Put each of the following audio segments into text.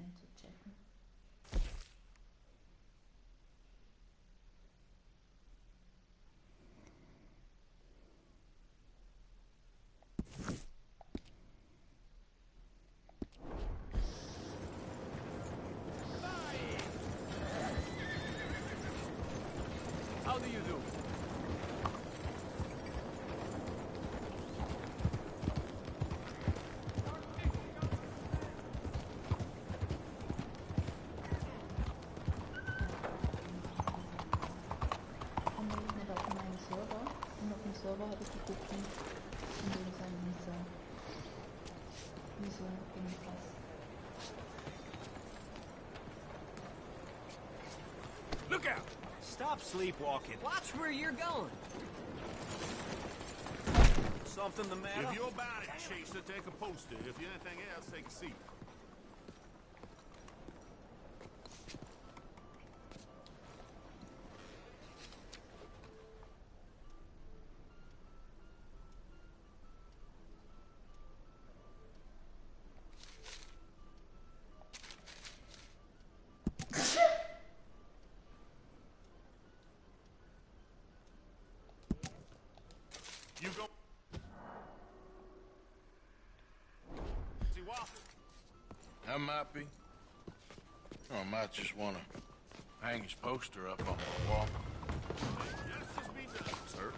einzuchecken. How do you do? Und wir sind nicht auf meinem Server. Und auf dem Server habe ich geguckt, in dem sein Wieso irgendwas. Look out! Stop sleepwalking. Watch where you're going. Something the matter? If you're about it, Chaser, take a poster. If you're anything else, take a seat. You go. See what? I might be. Or I might just want to hang his poster up on the wall. Justice be done, sir.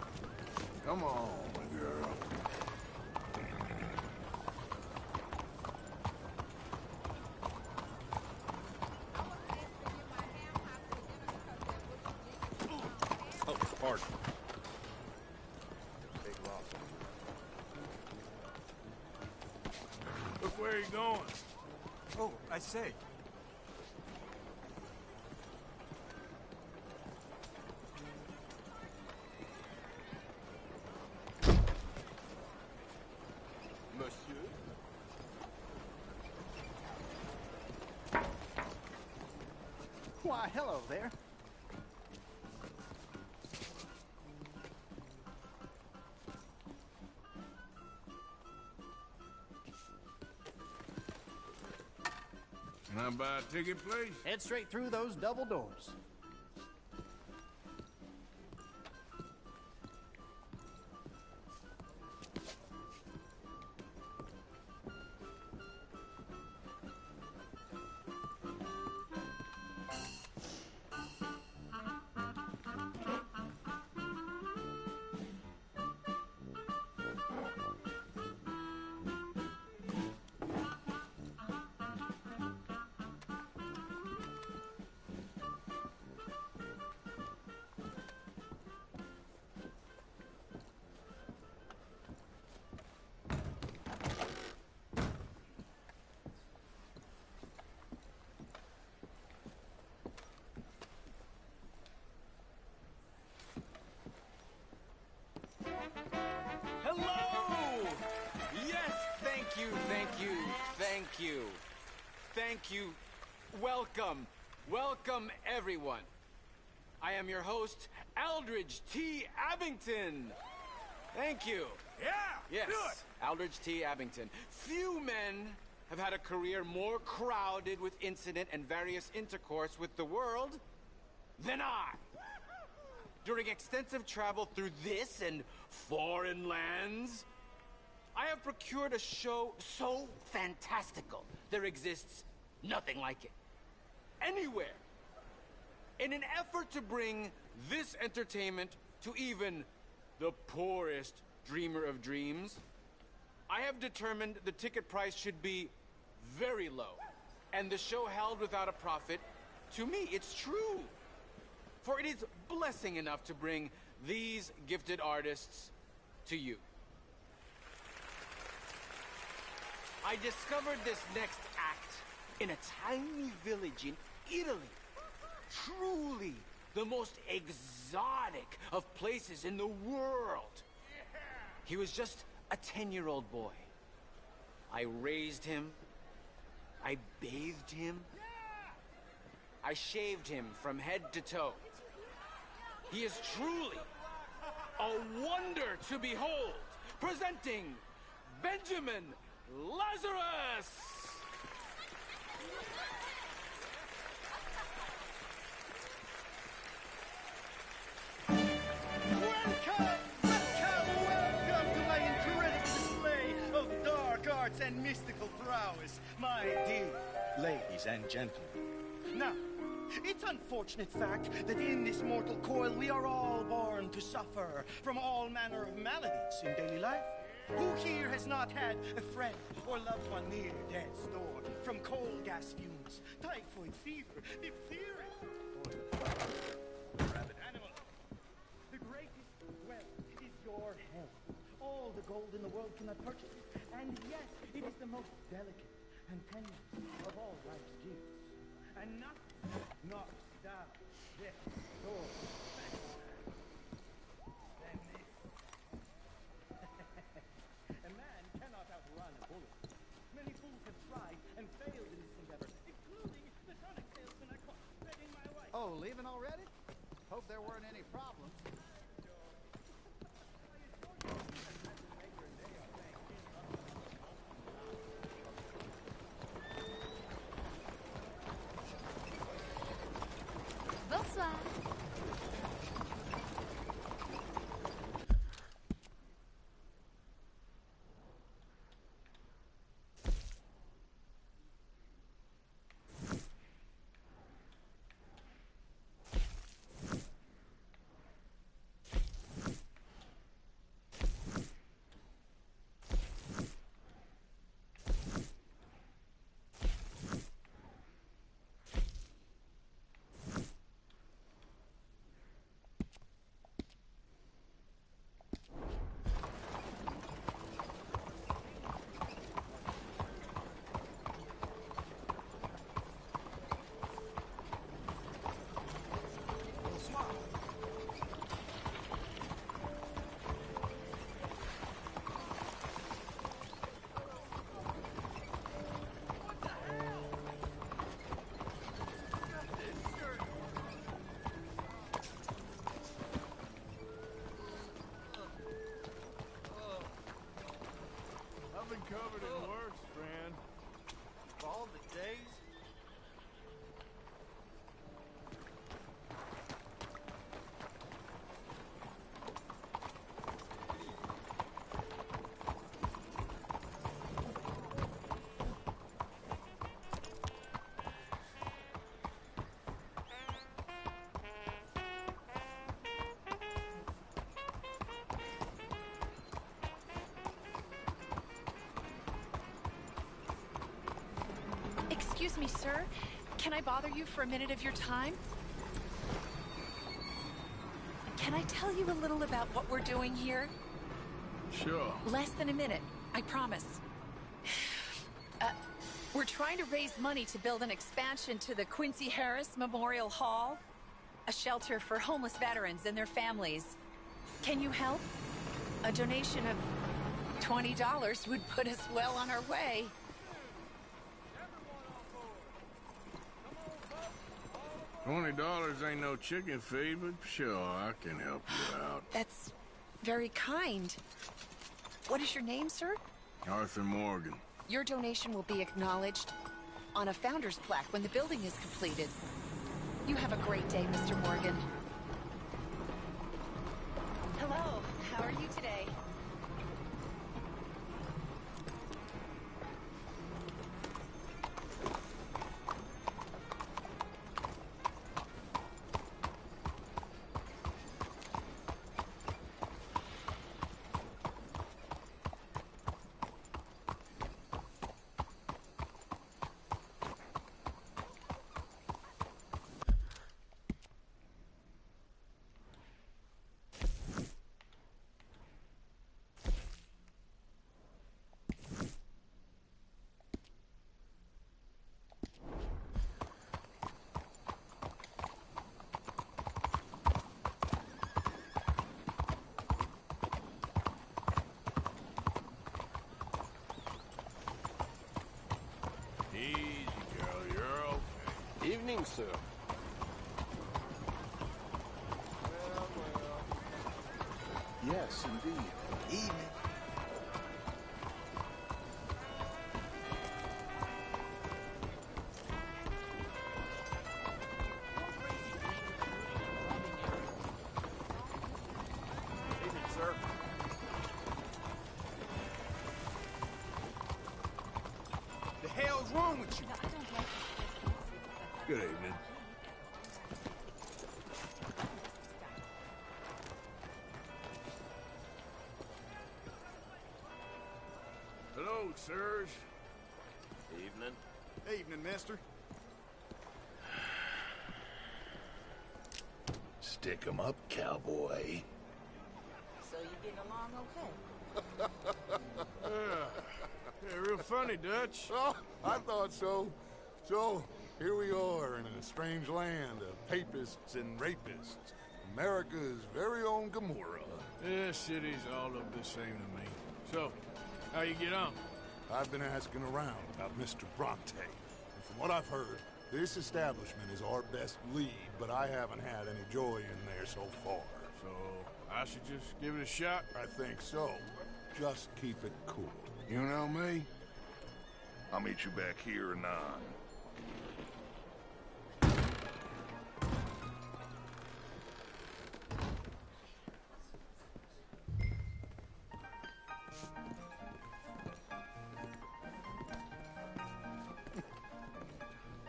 Come on, my girl. Oh, pardon. Look where you're going. Oh, I say. Monsieur? Why, hello there. Can I buy a ticket, please? Head straight through those double doors. Hello! Yes, thank you, thank you, thank you. Thank you. Welcome. Welcome, everyone. I am your host, Aldridge T. Abington. Thank you. Yeah! Yes, Do it! Aldridge T. Abington. Few men have had a career more crowded with incident and various intercourse with the world than I. During extensive travel through this and foreign lands, I have procured a show so fantastical there exists nothing like it. Anywhere. In an effort to bring this entertainment to even the poorest dreamer of dreams, I have determined the ticket price should be very low, and the show held without a profit. To me, it's true. For it is blessing enough to bring these gifted artists to you. I discovered this next act in a tiny village in Italy. Truly the most exotic of places in the world. He was just a 10-year-old boy. I raised him. I bathed him. I shaved him from head to toe. He is truly a wonder to behold. Presenting Benjamin Lazarus! ladies and gentlemen. Now, it's unfortunate fact that in this mortal coil we are all born to suffer from all manner of maladies in daily life. Who here has not had a friend or loved one near death's door from coal gas fumes, typhoid fever, diphtheria, or rabid animal? The greatest wealth is your health. All the gold in the world cannot purchase it. And yes, it is the most delicate and tenuous of all life's gifts. And nothing knocks down death's door faster than this. A man cannot outrun a bullet. Many fools have tried and failed in this endeavor, including the tonic salesman I caught begging my wife. Oh, leaving already? Hope there weren't any problems. Bonsoir. I've been covered in worse, friend. All the days. Excuse me, sir. Can I bother you for a minute of your time? Can I tell you a little about what we're doing here? Sure. Less than a minute, I promise. We're trying to raise money to build an expansion to the Quincy Harris Memorial Hall, a shelter for homeless veterans and their families. Can you help? A donation of $20 would put us well on our way. $20 ain't no chicken feed, but sure, I can help you out. That's very kind. What is your name, sir? Arthur Morgan. Your donation will be acknowledged on a founder's plaque when the building is completed. You have a great day, Mr. Morgan. Hello, how are you today? Easy, girl, you're okay. Evening, sir. Yes, indeed. Evening. Evening, sir. The hell's wrong with you? No, I don't like this. Good evening. Hello, sirs. Evening. Evening, mister. Stick 'em up, cowboy. So you getting along okay? Yeah, real funny, Dutch. Oh, I thought so. So, here we are in a strange land of papists and rapists. America's very own Gomorrah. This city's all look the same to me. So, how you get on? I've been asking around about Mr. Bronte. And from what I've heard, this establishment is our best lead, but I haven't had any joy in there so far. So, I should just give it a shot? I think so. Just keep it cool. You know me? I'll meet you back here anon.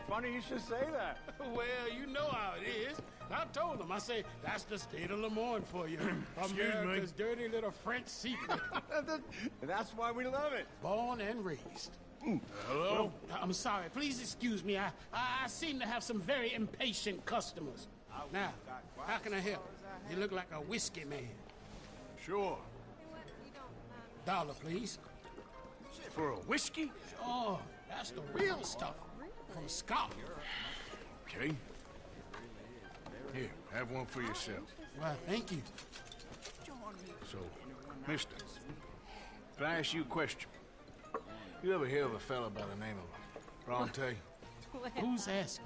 Funny you should say that. Well, you know how it is. I told them. I say, that's the state of Lemoyne for you. America's dirty little French secret. That's why we love it. Born and raised. Hello? Oh, I'm sorry. Please excuse me. I seem to have some very impatient customers. Now, how can I help? You look like a whiskey man. Sure. $1, please. For a whiskey? Oh, that's the real stuff. From Scotland. Okay. Here, have one for yourself. Well, thank you. So, mister, can I ask you a question? You ever hear of a fella by the name of Bronte? Who's asking?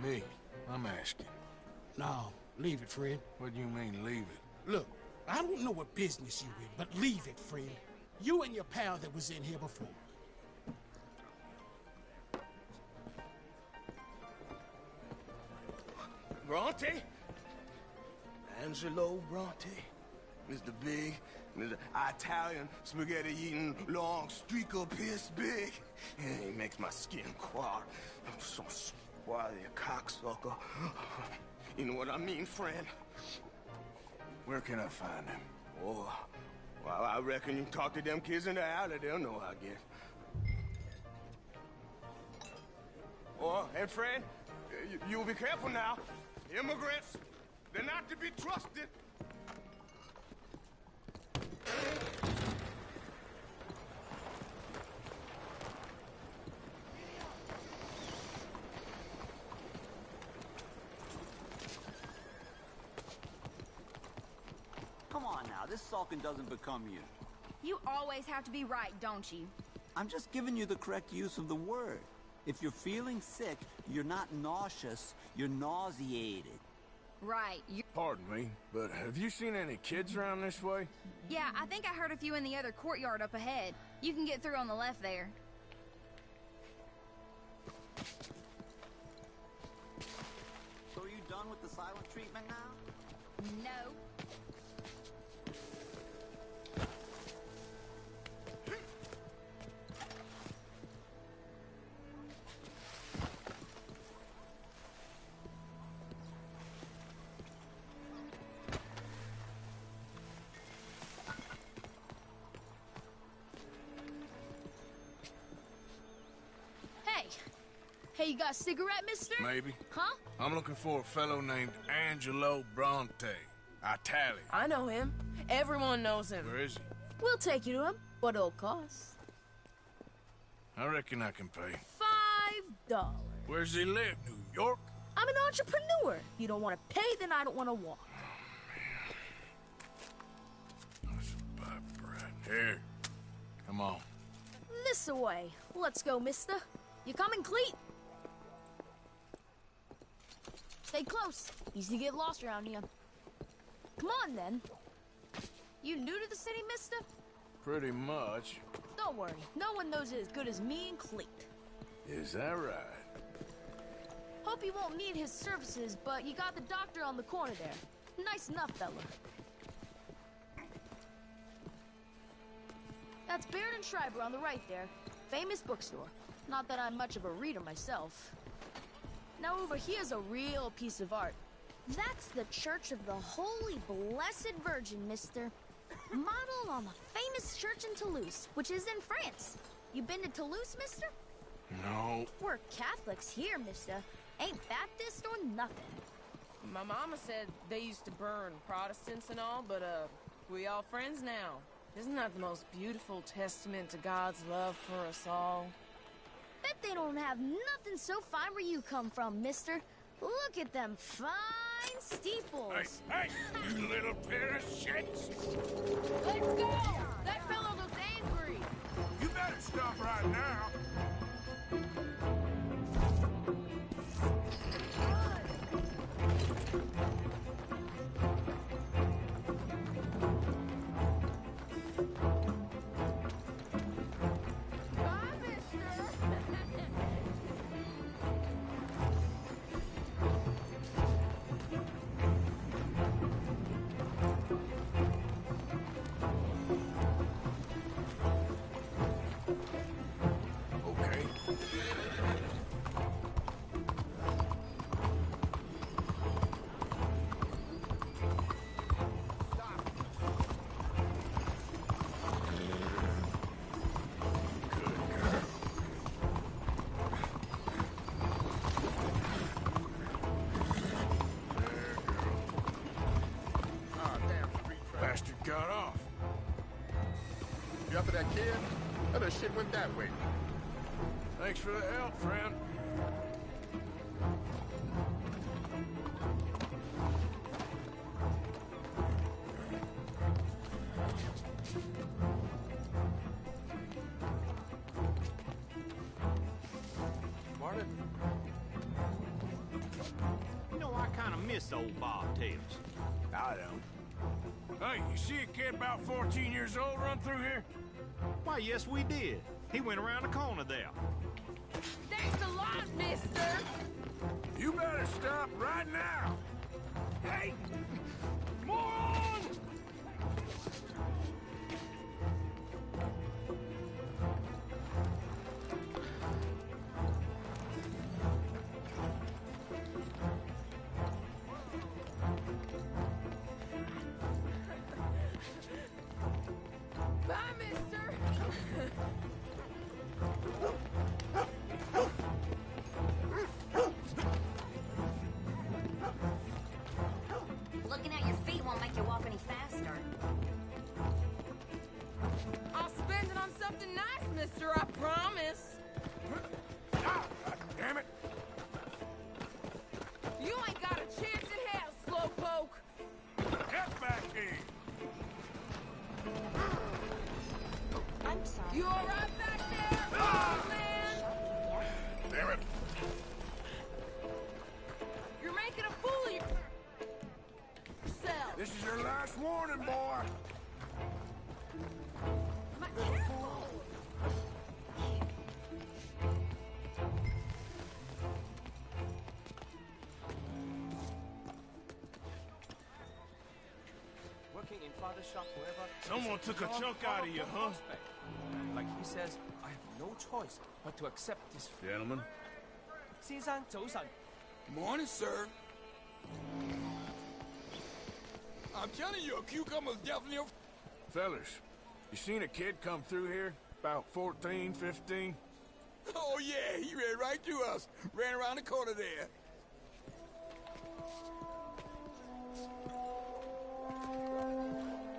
Me. I'm asking. No, leave it, friend. What do you mean, leave it? Look, I don't know what business you in, but leave it, friend. You and your pal that was in here before. Bronte? Angelo Bronte? Mr. Big, Mr. Italian spaghetti-eating long streaker piss big. And he makes my skin crawl. I'm so spoiled, you cocksucker. You know what I mean, friend? Where can I find him? Oh, well, I reckon you talk to them kids in the alley, they'll know, I guess. Oh, and friend, you'll be careful now. Immigrants, they're not to be trusted. Come on now, this sulking doesn't become you. You always have to be right, don't you? I'm just giving you the correct use of the word. If you're feeling sick, you're not nauseous, you're nauseated. Right. Pardon me, but have you seen any kids around this way? Yeah, I think I heard a few in the other courtyard up ahead. You can get through on the left there. So are you done with the silent treatment now? No. Hey, you got a cigarette, mister? Maybe. Huh? I'm looking for a fellow named Angelo Bronte. Italian. I know him. Everyone knows him. Where is he? We'll take you to him. What it'll cost? I reckon I can pay. $5. Where's he live? New York? I'm an entrepreneur. You don't want to pay, then I don't want to walk. That's a bad bread. Here. Come on. This way. Let's go, mister. You coming, Cleet? Stay close. Easy to get lost around here. Come on, then. You new to the city, mister? Pretty much. Don't worry. No one knows it as good as me and Cleet. Is that right? Hope you won't need his services, but you got the doctor on the corner there. Nice enough, fella. That's Baird and Schreiber on the right there. Famous bookstore. Not that I'm much of a reader myself. Now over here's a real piece of art. That's the Church of the Holy Blessed Virgin, mister. Modeled on the famous church in Toulouse, which is in France. You been to Toulouse, mister? No. We're Catholics here, mister. Ain't Baptist or nothing. My mama said they used to burn Protestants and all, but, we all friends now. Isn't that the most beautiful testament to God's love for us all? Bet they don't have nothing so fine where you come from, mister. Look at them fine steeples. Hey, you little pair of shits! Let's go! That fellow looks angry. You better stop right now. Bastard got off. You after that kid? That shit went that way. Thanks for the help, friend. Martin? You know, I kind of miss old Bob Tails. I don't. Hey, you see a kid about 14 years old run through here? Why, yes, we did. He went around the corner there. Thanks a lot, mister. You better stop right now. Hey! Moron! Bye, mister. Looking at your feet won't make you walk any faster. I'll spend it on something nice, mister, I promise. Ah, God damn it! You ain't got a chance in hell, slowpoke. Get back here! I'm sorry. You all right back there, Ah! man? Damn it! You're making a fool of yourself. This is your last warning, boy! Careful. Working in father's shop forever. Someone took a chunk out of you, huh? Like he says, I have no choice but to accept this. Gentlemen. 先生早晨。 Morning, sir. I'm telling you, a cucumber's definitely a... Fellas, you seen a kid come through here? About 14, 15? Oh, yeah, he ran right through us. Ran around the corner there.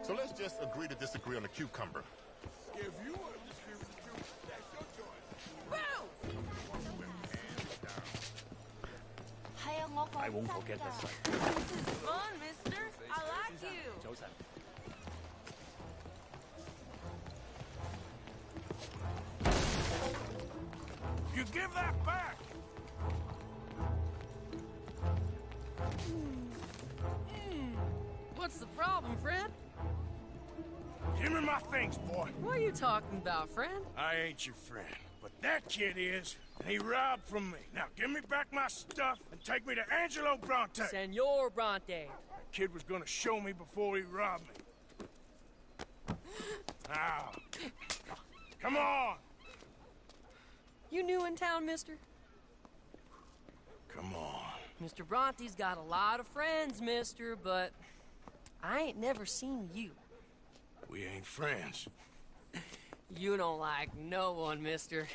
So let's just agree to disagree on the cucumber. If you want to dispute with the truth, that's your choice. I won't forget this one. This is fun, mister. I like you. 早晨。 You give that back! What's the problem, friend? Give me my things, boy. What are you talking about, friend? I ain't your friend, but that kid is, and he robbed from me. Now give me back my stuff and take me to Angelo Bronte. Senor Bronte. That kid was gonna show me before he robbed me. Now, come on! You new in town, mister? Come on. Mr. Bronte's got a lot of friends, mister, but I ain't never seen you. We ain't friends. You don't like no one, mister.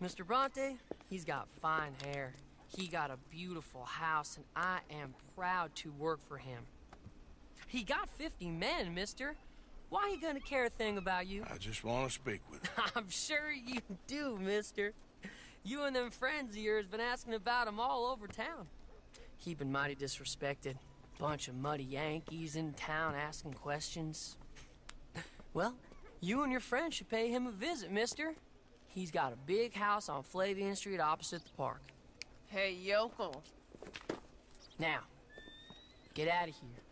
Mr. Bronte, he's got fine hair. He got a beautiful house, and I am proud to work for him. He got 50 men, mister. Why he gonna care a thing about you? I just want to speak with him. I'm sure you do, mister. You and them friends of yours been asking about him all over town. He been mighty disrespected. Bunch of muddy Yankees in town asking questions. Well, you and your friend should pay him a visit, mister. He's got a big house on Flavian Street opposite the park. Hey, yokel. Now, get out of here.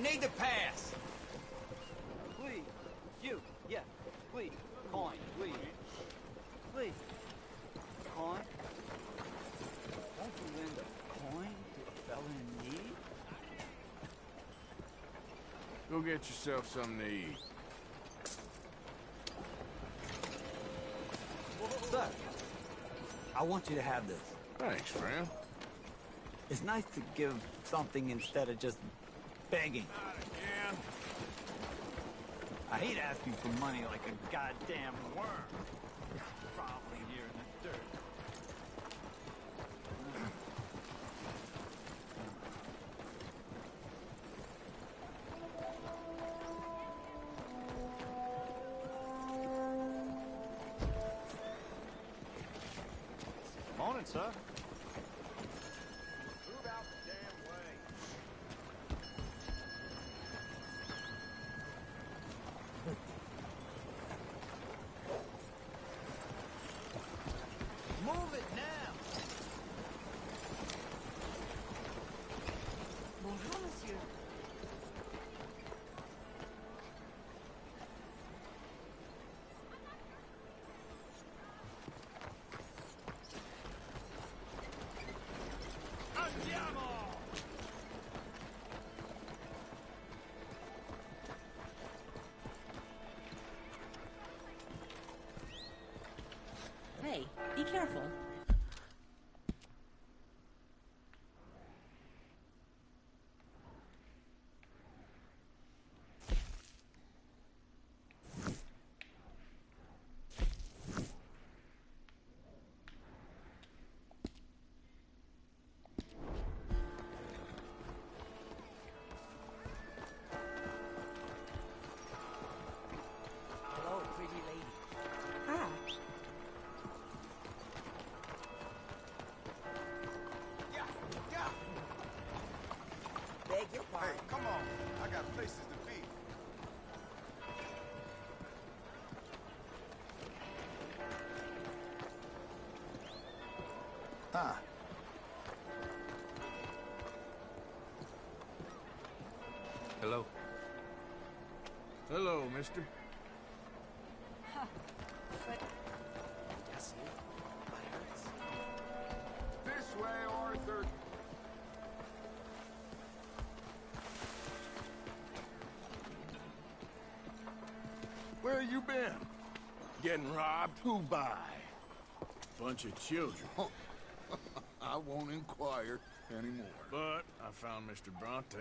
Need to pass. Please. You. Yeah. Please. Coin. Please. Please. Coin. Won't you lend a coin to a fella in need? Go get yourself something to eat. Sir, I want you to have this. Thanks, friend. It's nice to give something instead of just begging. Not again. I hate asking for money like a goddamn worm. Probably here in the dirt. Morning, sir. Move it now! Bonjour, monsieur. Andiamo! Hey, be careful. Hello, pretty lady. Ah, Beg your pardon. Hey, come on. I got places to be. Ah. Hello. Hello, mister. This way, Arthur. Where you been? Getting robbed? Who by? Bunch of children. I won't inquire anymore. But I found Mr. Bronte.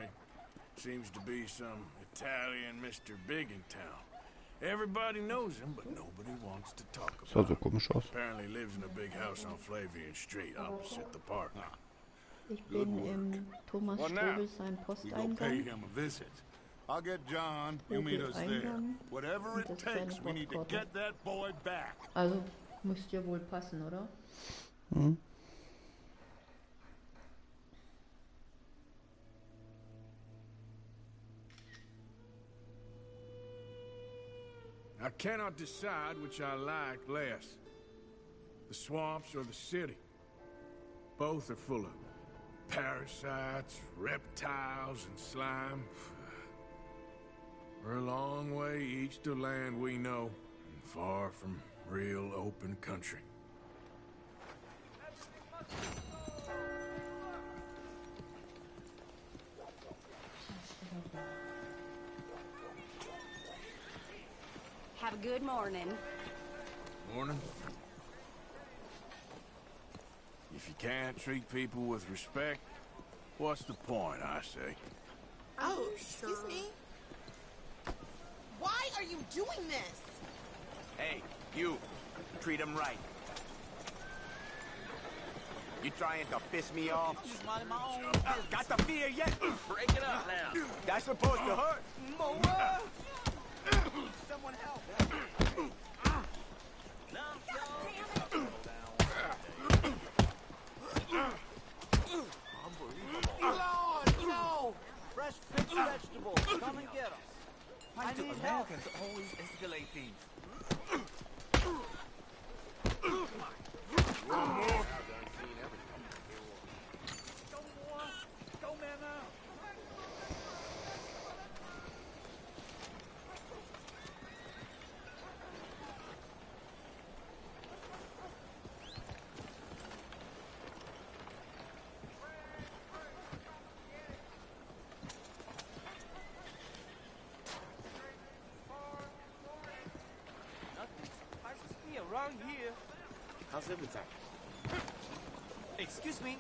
Seems to be some Italian Mr. Big in town. Everybody knows him, but nobody wants to talk Sah about so him. komisch aus. Apparently lives in a big house on Flavian Street, opposite the park. Ich bin im Thomas Well, now, Strobel sein we go pay Posteingang. him a visit. I'll get John. You meet us there. Whatever it takes, we need to get that boy back. Also, müsste ja wohl passen, oder? Mhm. I cannot decide which I like less. The swamps or the city. Both are full of parasites, reptiles, and slime. We're a long way east of land we know, and far from real open country. Have a good morning. Morning. If you can't treat people with respect, what's the point, I say? Oh, excuse me? Why are you doing this? Hey, you. Treat him right. You trying to piss me off? I'm just minding my own. Got the fear yet? Break it up now. That's supposed to hurt. Moa! Someone help. Lord, no! Fresh fixed vegetables. Come and get them. I need help. Americans always escalate things. Go, man, now. Around here. How's everything? Excuse me.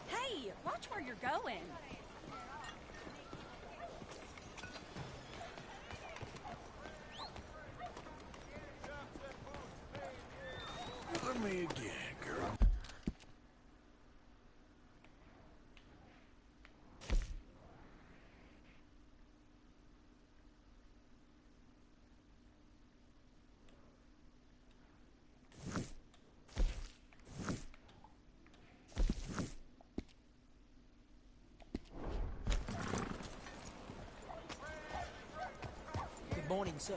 Hey, watch where you're going. Look at me again, girl. Good morning, sir.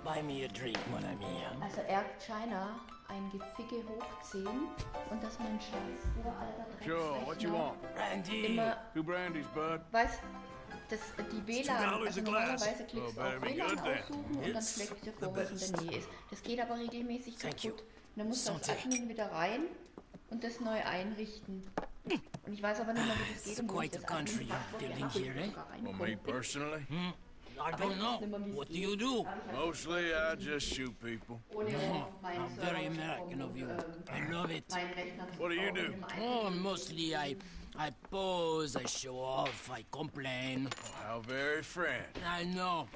Buy me a drink, mon ami. Also China ein Geficke hoch 10 und das mein scheiß uralter Sure, what you want? Brandy. Immer, 2 brandies, bud. weißt, die WLAN, also normalerweise klickst du Oh, auf better be WLAN good then. aussuchen und dann schlägt dir vor, was in der Nähe ist. Das geht aber regelmäßig kaputt. Und dann musst du als Admin wieder rein und das neu einrichten. Und ich weiß aber nicht mehr, wie das geht und wo ich das Admin-Passwort Well, me personally? I don't know. What do you do? Mostly, I just shoot people. How very American of you. I love it. What do you do? Oh, mostly I pose, I show off, I complain. How very French. I know.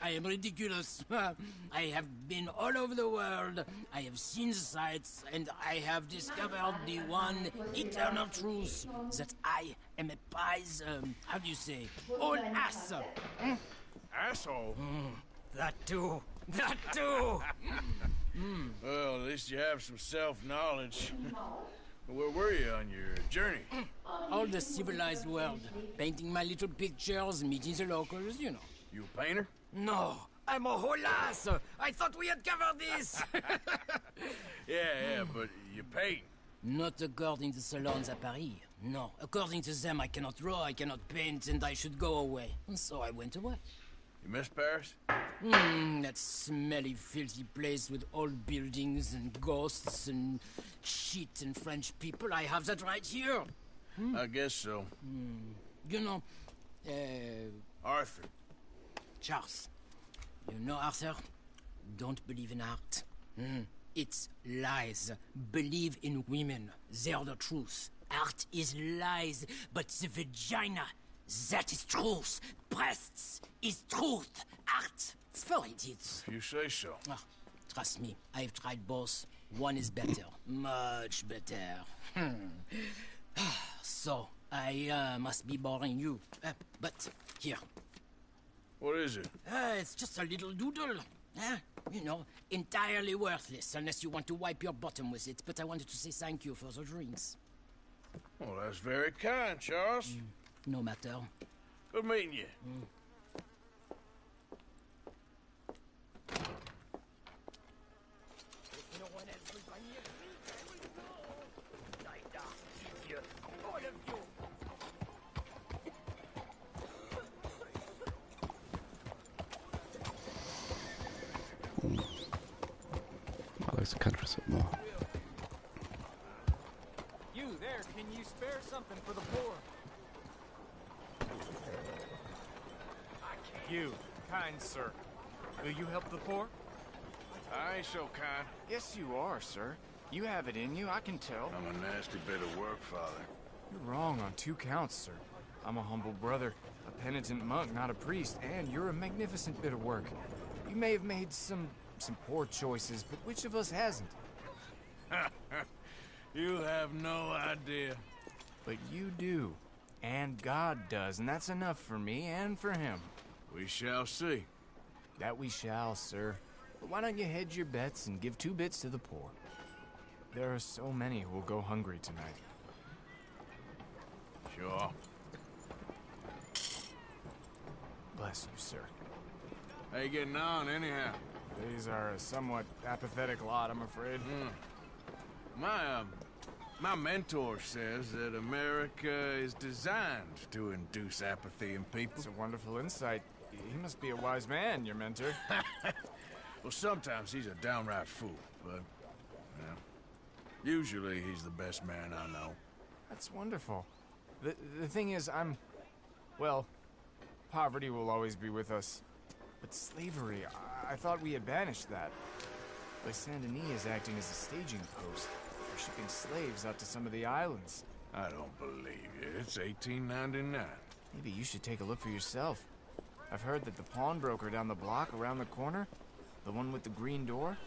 I am ridiculous. I have been all over the world. I have seen the sights, and I have discovered the one eternal truth that I am a pies, how do you say, old ass. Asshole? That too. That too. Well, at least you have some self-knowledge. Where were you on your journey? All the civilized world. Painting my little pictures, meeting the locals, you know. You a painter? No, I'm a whole ass. I thought we had covered this. Yeah, but you paint. Not according to salons at Paris. No, according to them, I cannot draw, I cannot paint, and I should go away. And so I went away. You miss Paris? That smelly, filthy place with old buildings and ghosts and shit and French people. I have that right here. I guess so. You know, Arthur. Charles. You know, Arthur? Don't believe in art. It's lies. Believe in women. They're the truth. Art is lies, but the vagina, That is truth. Breasts is truth. Art. It's for idiots. If you say so. Ah, trust me, I've tried both. One is better. Much better. So, I must be boring you. But, here. What is it? It's just a little doodle. You know, entirely worthless unless you want to wipe your bottom with it. But I wanted to say thank you for the drinks. Well, that's very kind, Charles. No matter. Good meeting you. I like the countryside more. You there, can you spare something for the poor? You, kind sir, will you help the poor? I ain't so kind. Yes, you are, sir. You have it in you, I can tell. I'm a nasty bit of work, Father. You're wrong on 2 counts, sir. I'm a humble brother, a penitent monk, not a priest, and you're a magnificent bit of work. You may have made some poor choices, but which of us hasn't? You have no idea. But you do. And God does, and that's enough for me and for him. We shall see. That we shall, sir. But why don't you hedge your bets and give 2 bits to the poor? There are so many who will go hungry tonight. Sure. Bless you, sir. How you getting on, anyhow? These are a somewhat apathetic lot, I'm afraid. My mentor says that America is designed to induce apathy in people. It's a wonderful insight. He must be a wise man, your mentor. Well, sometimes he's a downright fool, but, usually he's the best man I know. That's wonderful. The thing is, well, poverty will always be with us. But slavery, I thought we had banished that. But Saint Denis is acting as a staging post for shipping slaves out to some of the islands. I don't believe you. It's 1899. Maybe you should take a look for yourself. I've heard that the pawnbroker down the block around the corner, the one with the green door,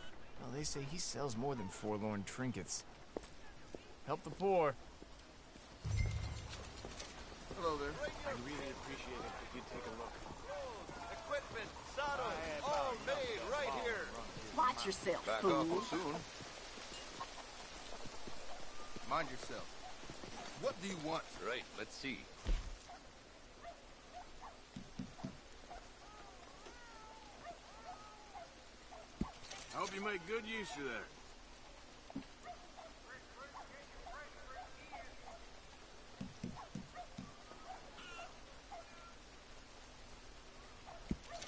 well, they say he sells more than forlorn trinkets. Help the poor. Hello there. I'd really appreciate it if you'd take a look. Equipment, saddles, all made right here. Watch yourself, Back fool. awful soon. Mind yourself. What do you want? Right, let's see. I hope you make good use of that.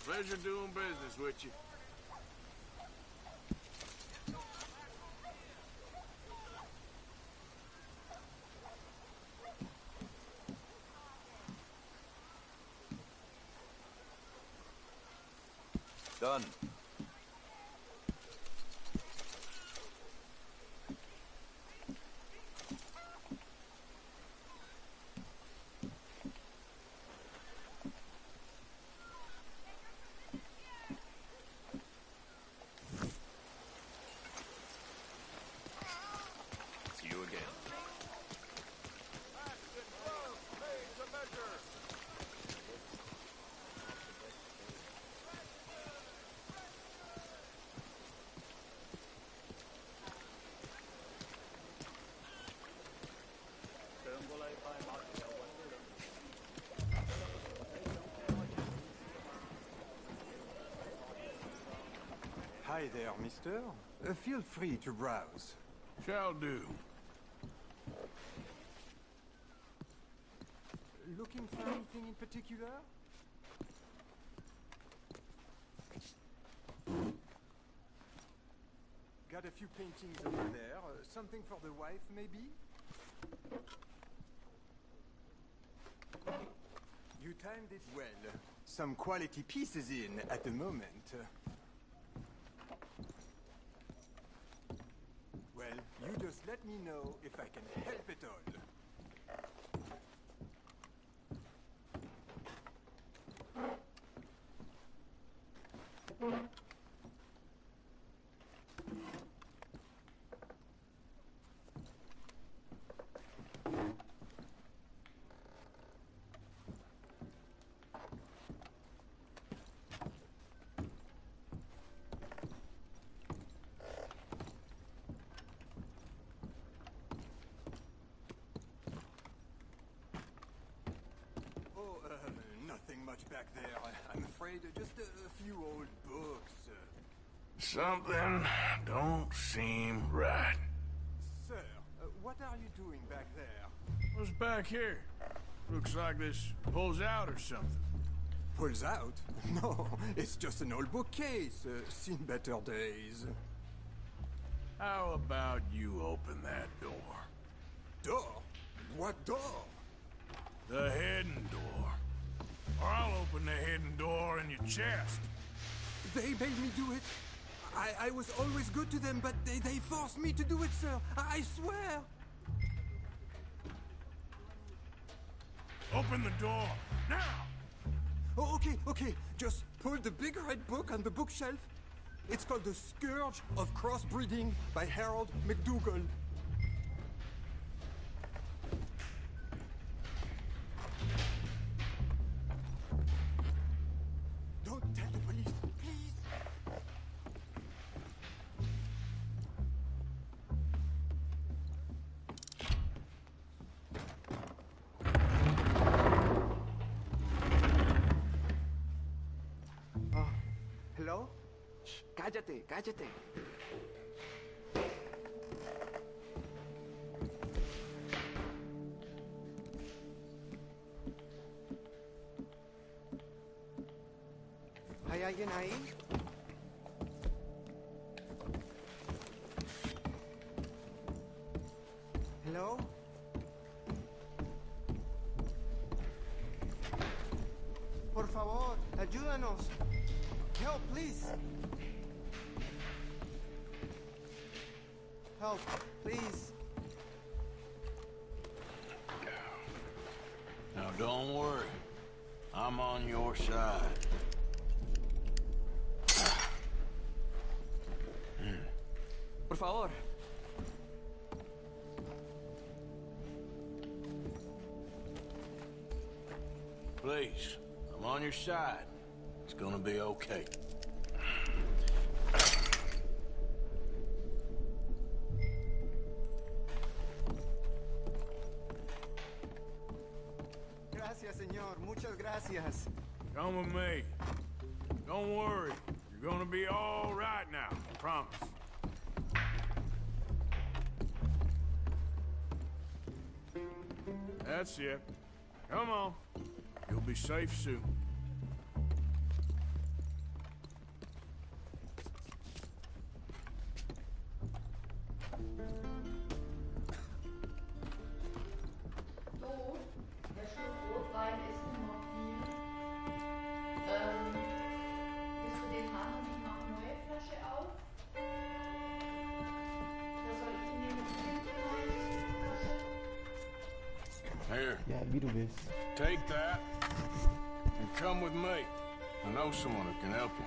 Pleasure doing business with you. Done. See you again. Hi there, mister. Feel free to browse. Shall do. Looking for anything in particular? Got a few paintings over there. Something for the wife, maybe? You timed it well. Some quality pieces in at the moment. Well, you just let me know if I can help at all. Nothing much back there, I'm afraid. Just a few old books. Something don't seem right. Sir, what are you doing back there? What's back here? Looks like this pulls out or something. Pulls out? No, it's just an old bookcase. Seen better days. How about you open that door? Door? What door? The hidden door. Or I'll open the hidden door in your chest. They made me do it. I was always good to them, but they forced me to do it, sir. I swear. Open the door, now! Oh, okay. Just pull the big red book on the bookshelf. It's called The Scourge of Crossbreeding by Harold McDougall. Don't tell the police, please. Hello? Shh, cállate. ¿Hay alguien ahí? Hello? Por favor, ayúdanos. Help, please. Help, please. Now don't worry. I'm on your side. Por favor. Please, I'm on your side. It's gonna be okay. Gracias, señor. Muchas gracias. Come with me. Don't worry. You're gonna be all right now. I promise. That's it. Come on. You'll be safe soon. So, der Schluck Rotwein ist nur noch viel. Willst du den haben und ich mache eine neue Flasche auf? Oder soll ich ihn nehmen? Here. Ja, wie du willst. Take that and come with me. I know someone who can help you.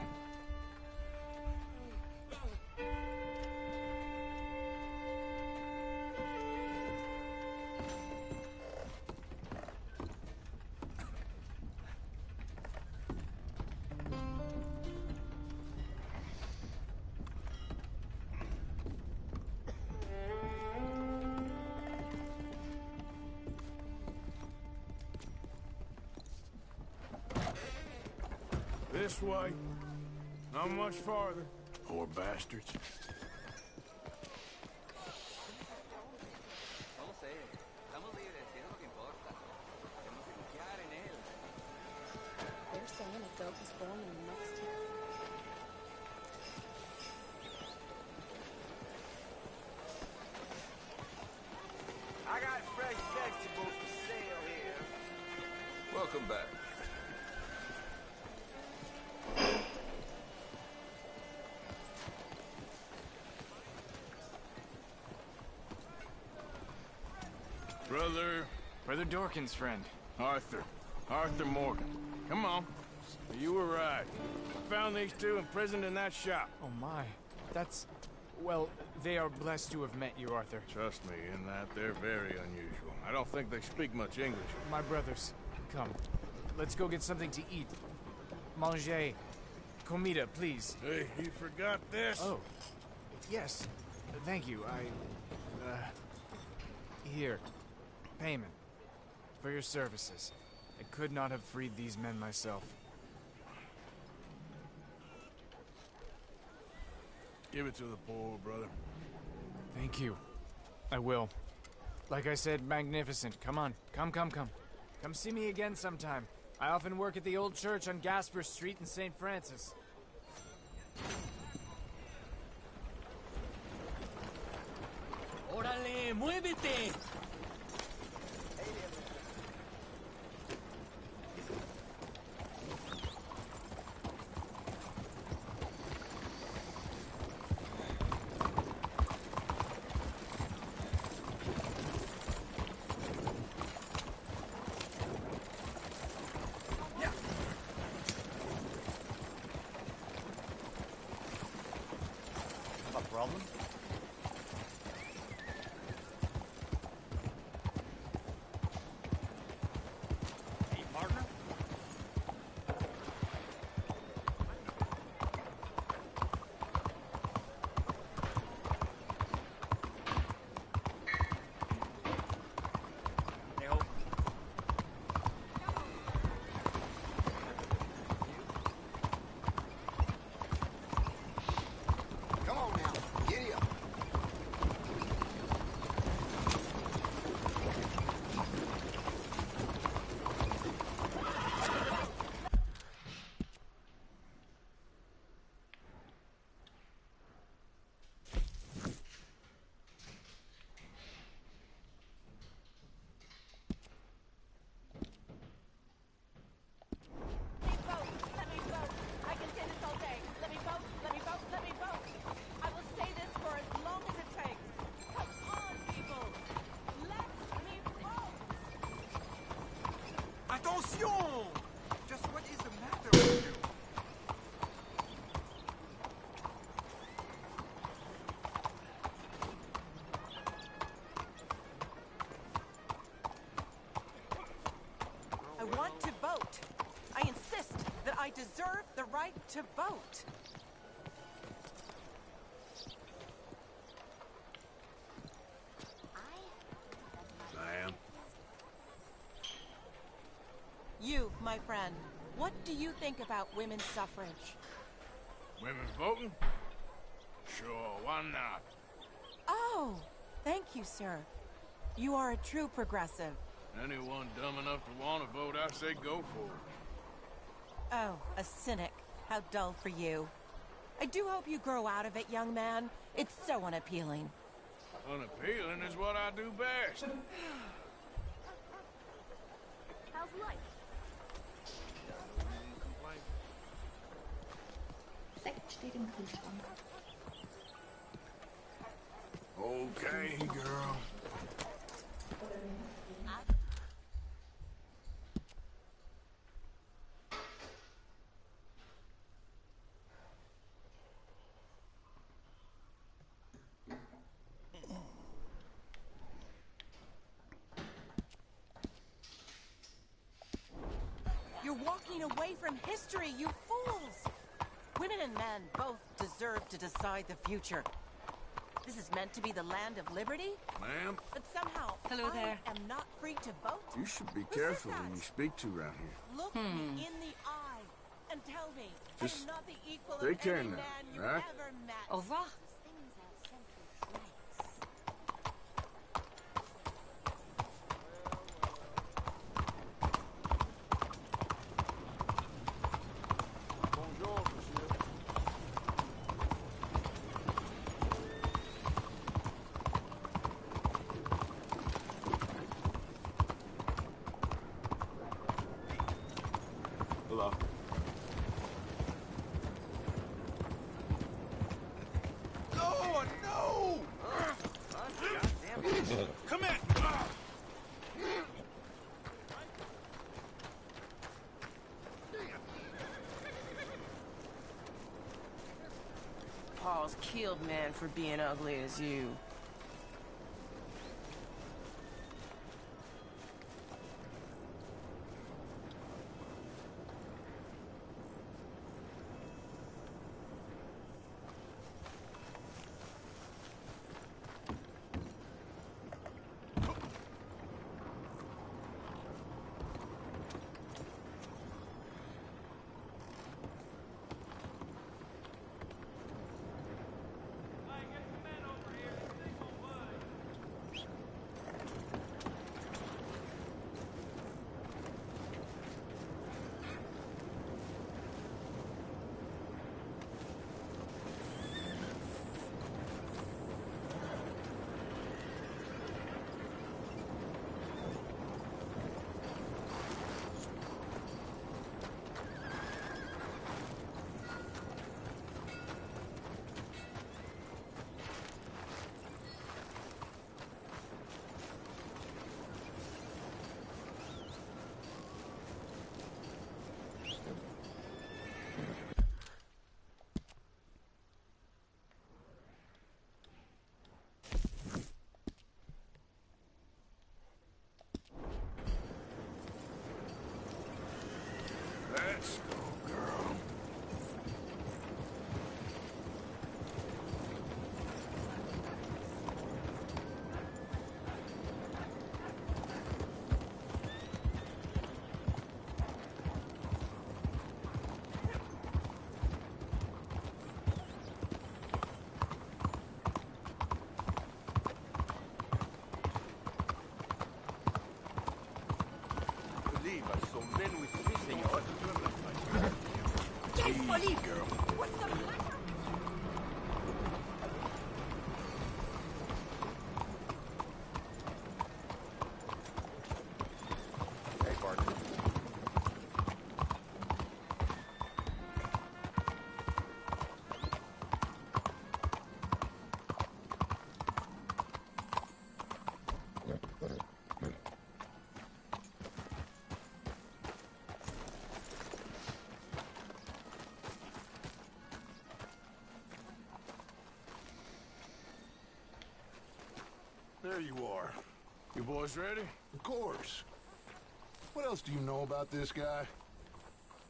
This way. Not much farther. Poor bastards. No sé. Estamos libres, y es lo que importa. Tenemos que confiar en él. They're saying a goat was born in the next town. I got fresh vegetables for sale here. Welcome back. Brother Brother Dorkin's friend. Arthur. Arthur Morgan. Come on. You were right. Found these two imprisoned in that shop. Oh my. That's... Well, they are blessed to have met you, Arthur. Trust me, in that they're very unusual. I don't think they speak much English. My brothers, come. Let's go get something to eat. Manger. Comida, please. Hey, you forgot this? Oh. Yes. Thank you. Here. Payment. For your services. I could not have freed these men myself. Give it to the poor, brother. Thank you. I will. Like I said, magnificent. Come on. Come. Come see me again sometime. I often work at the old church on Gasper Street in St. Francis. Órale, muévete. A problem? Hey, partner? Hey, ho. Come on now, giddy up. Let me vote. I can say this all day. Let me vote. Let me vote. Let me vote. I will say this for as long as it takes. Come on, people. Let me vote. Attention! Just what is the matter with you? I want to vote. I insist that I deserve the right to vote. Ma'am. You, my friend, what do you think about women's suffrage? Women voting? Sure, why not? Oh, thank you, sir. You are a true progressive. Anyone dumb enough to want to vote, I say go for it. Oh, a cynic. How dull for you. I do hope you grow out of it, young man. It's so unappealing. Unappealing is what I do best. How's life? Sekt steht im Kühlschrank. Okay, girl. You're walking away from history, you fools! Women and men both deserve to decide the future. This is meant to be the land of liberty? Ma'am? But somehow, Hello there. I am not free to vote? You should be careful when you speak to around here. Look me in the eye and tell me I Just am not the equal take of care any now, man you right? ever met. Au revoir. Bonjour, monsieur. Hello. Oh, no! Come in! man for being ugly as you. Let's go, girl. Girl. What's the matter? Hey, partner. There you are. You boys ready? Of course. What else do you know about this guy?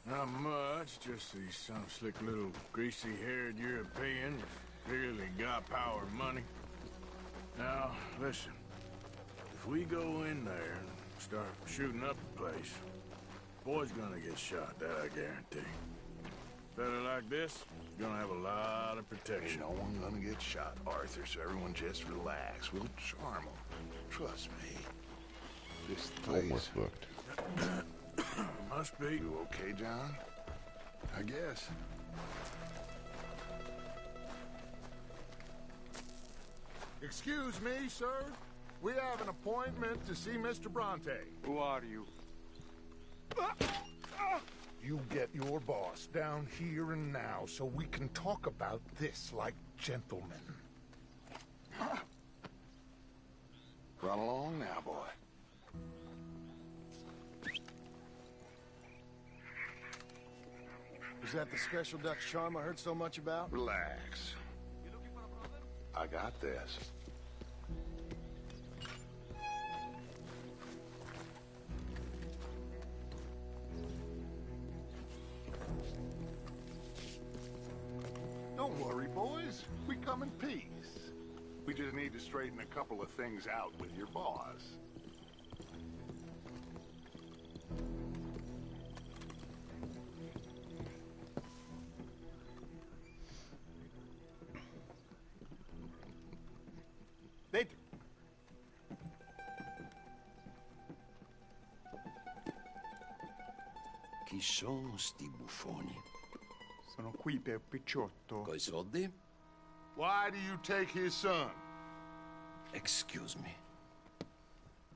Not much, just he's some slick little greasy-haired European who's clearly got power and money. Now, listen. If we go in there and start shooting up the place, boy's gonna get shot, that I guarantee. Fella like this is gonna have a lot of protection. Ain't no one gonna get shot, Arthur, so everyone just relax. We'll charm them. Trust me. This place... Almost booked. Must be. You okay, John? I guess. Excuse me, sir. We have an appointment to see Mr. Bronte. Who are you? You get your boss down here and now so we can talk about this like gentlemen. Run along now, boy. Was that the special Dutch charm I heard so much about? Relax. I got this. Don't worry, boys. We come in peace. We just need to straighten a couple of things out with your boss. Dentro. Chi sono sti buffoni? Sono qui per Picciotto. Coi soldi? Why do you take his son? Excuse me.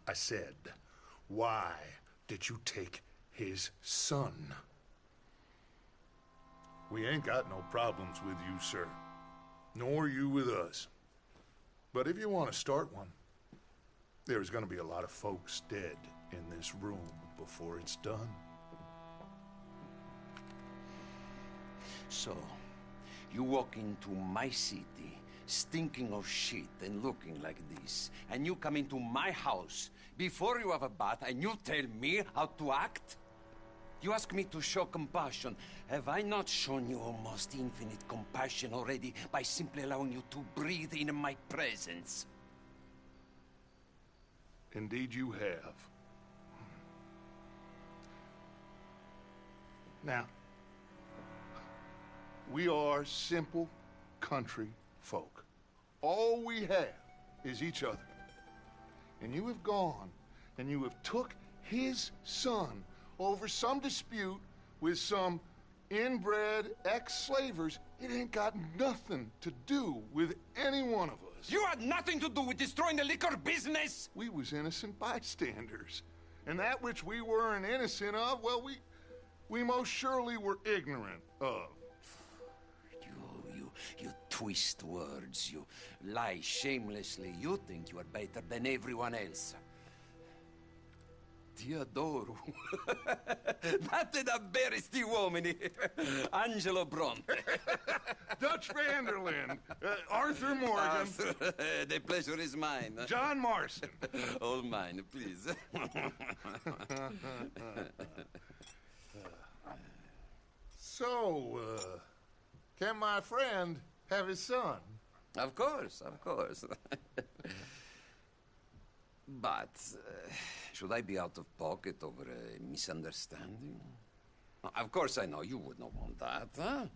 I said, why did you take his son? We ain't got no problems with you, sir. Nor you with us. But if you want to start one, there's gonna be a lot of folks dead in this room before it's done. So, you walk into my city, stinking of shit and looking like this, and you come into my house before you have a bath and you tell me how to act? You ask me to show compassion. Have I not shown you almost infinite compassion already by simply allowing you to breathe in my presence? Indeed you have. Now, we are simple country folk. All we have is each other. And you have gone and you have took his son over some dispute with some inbred ex-slavers. It ain't got nothing to do with any one of us. You had nothing to do with destroying the liquor business! We was innocent bystanders. And that which we weren't innocent of, well, we most surely were ignorant of. You twist words, you lie shamelessly. You think you are better than everyone else. Ti adoro. Vatte davvero sti uomini. Angelo Bronte. Dutch Vanderlyn. Arthur Morgan. The pleasure is mine. John Marston. All mine, please. So, can my friend have his son? Of course, of course. But, should I be out of pocket over a misunderstanding? Of course I know you would not want that, huh?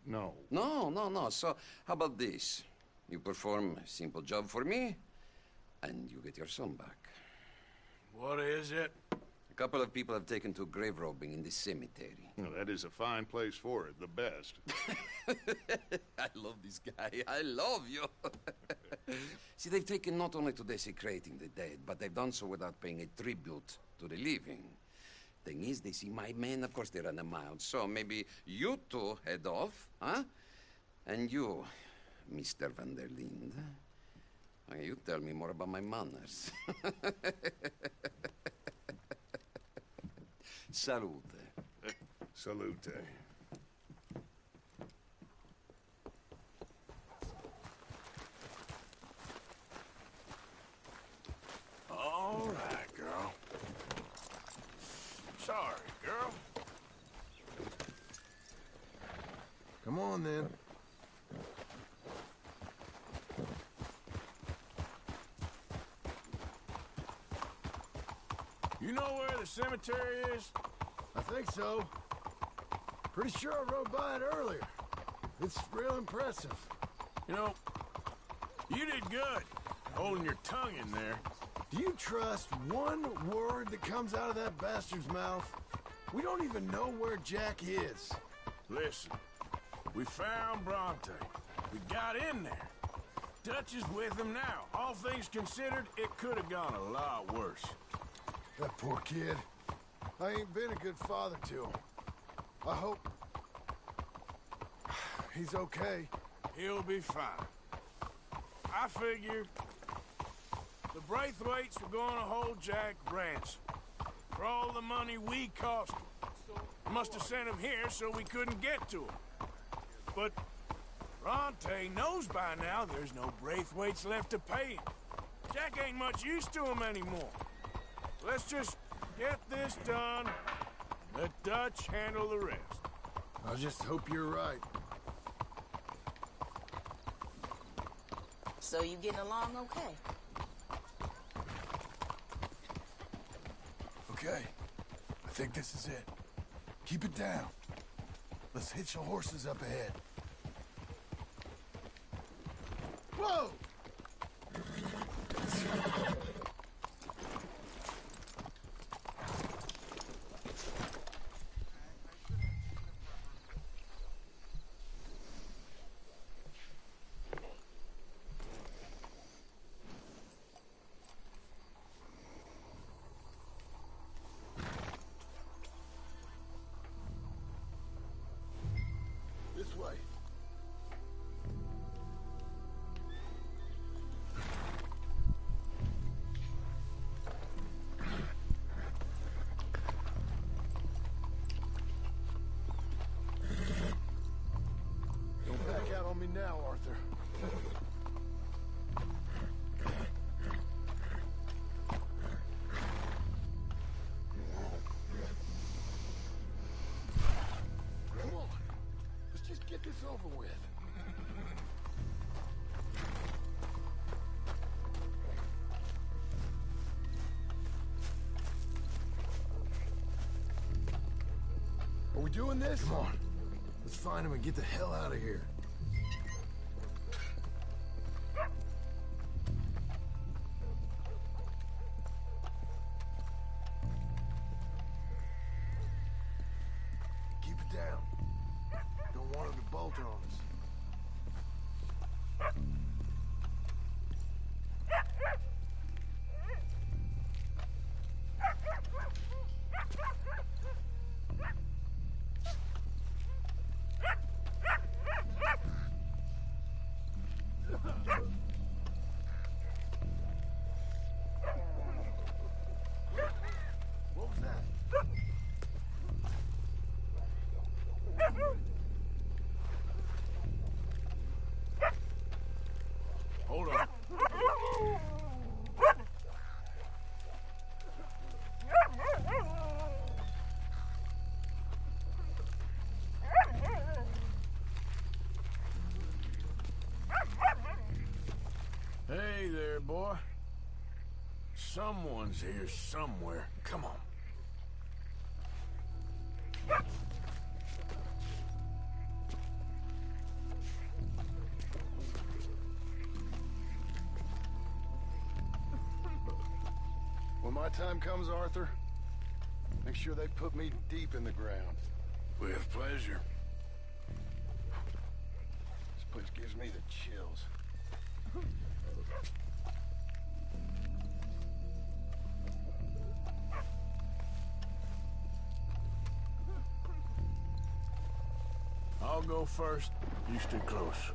No. No. So, how about this? You perform a simple job for me, and you get your son back. What is it? A couple of people have taken to grave robbing in this cemetery. Well, that is a fine place for it, the best. I love this guy. I love you. See, they've taken not only to desecrating the dead, but they've done so without paying a tribute to the living. Thing is, they see my men, of course they run a mile. So maybe you two head off, huh? And you, Mr. Van der Linde, you tell me more about my manners. Salute. Salute. All right, girl. Sorry, girl. Come on, then. You know where the cemetery is? I think so. Pretty sure I rode by it earlier. It's real impressive. You know, you did good holding your tongue in there. Do you trust one word that comes out of that bastard's mouth? We don't even know where Jack is. Listen, we found Bronte. We got in there. Dutch is with him now. All things considered, it could have gone a lot worse. That poor kid. I ain't been a good father to him. I hope he's okay. He'll be fine. I figured the Braithwaites were going to hold Jack ransom for all the money we cost him. Must have sent him here so we couldn't get to him. But Bronte knows by now there's no Braithwaites left to pay him. Jack ain't much use to him anymore. Let's just get this done. Let Dutch handle the rest. I just hope you're right. So you getting along okay? Okay. I think this is it. Keep it down. Let's hitch the horses up ahead. Whoa! This way. on me now, Arthur. Come on. Let's just get this over with. Are we doing this? Come on. Let's find him and get the hell out of here. Keep it down. Don't want him to bolt on us. What was that? Hold on. Hey there, boy. Someone's here somewhere. Come on. When my time comes, Arthur, make sure they put me deep in the ground. With pleasure. This place gives me the chills. I'll go first. You stay close.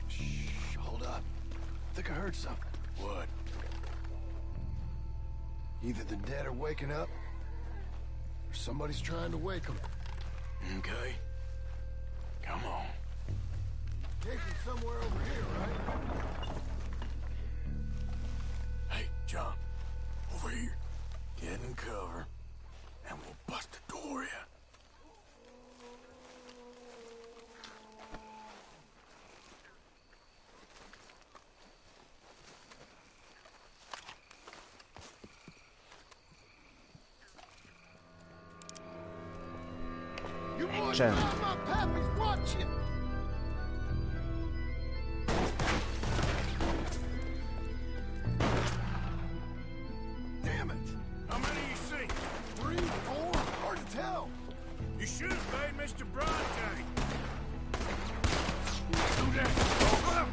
Shh, hold up. I think I heard something. What? Either the dead are waking up, or somebody's trying to wake them. Okay. Come on. Jason's somewhere over here, right? Hey, John. Over here. Get in cover, and we'll bust the door in. You boys know my pappy's watching. Damn it! How many you see? 3, 4? Hard to tell. You should have paid Mr. Bronte. Do that. Hold up.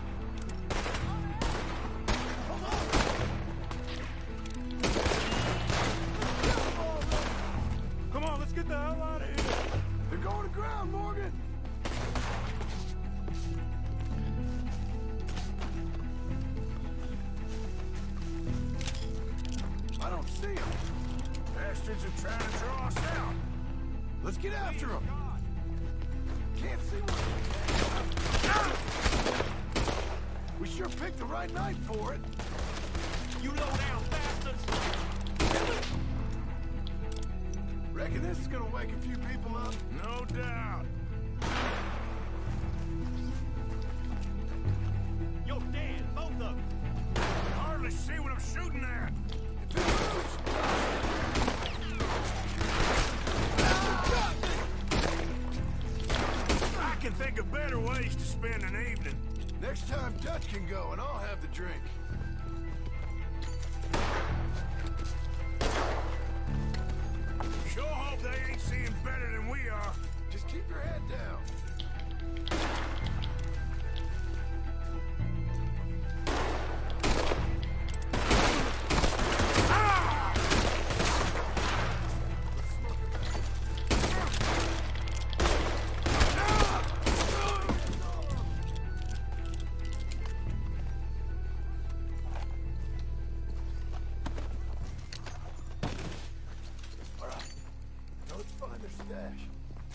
Come on, let's get the hell out of here. They're going to ground, Morgan. I don't see them. Bastards are trying to draw us out. Let's get after them. Can't see one. We sure picked the right night for it. You low-down bastards. Reckon this is gonna wake a few people up? No doubt. You're dead, both of them. Hardly see what I'm shooting at. If it moves. I can think of better ways to spend an evening. Next time Dutch can go and I'll have the drink. Sure hope they ain't seeing better than we are. Just keep your head down.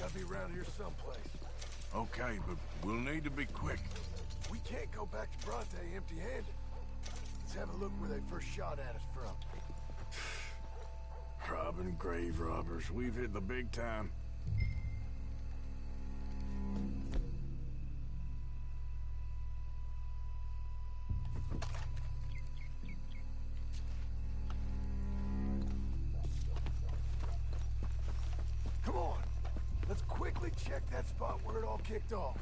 Gotta be around here someplace. Okay, but we'll need to be quick. We can't go back to Bronte empty-handed. Let's have a look where they first shot at us from. Robbing grave robbers. We've hit the big time. Come on. Let's quickly check that spot where it all kicked off.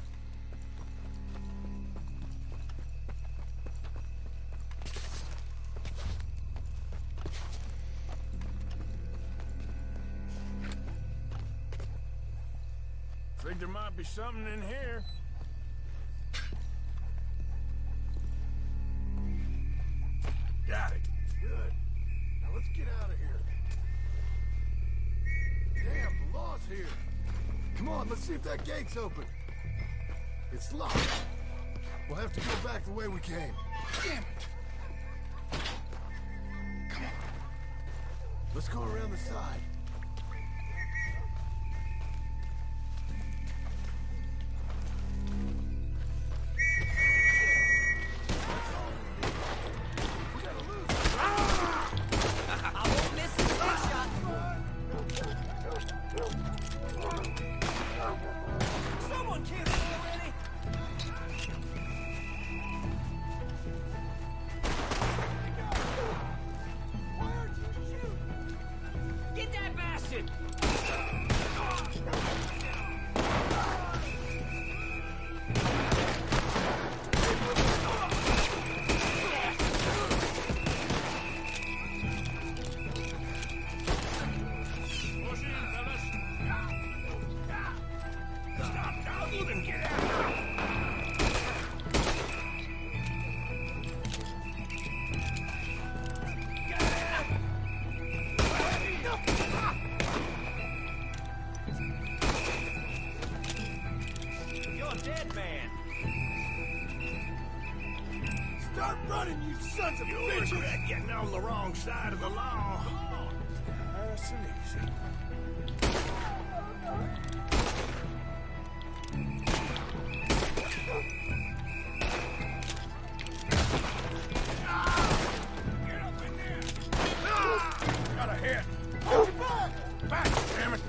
Think there might be something in here. Got it. Good. Now let's get out of here. Damn, the law's here. Come on, let's see if that gate's open. It's locked. We'll have to go back the way we came. Damn it. Come on. Let's go around the side. Getting on the wrong side of the law. Nice and easy. Get up in there. Got a hit. Back, damn it.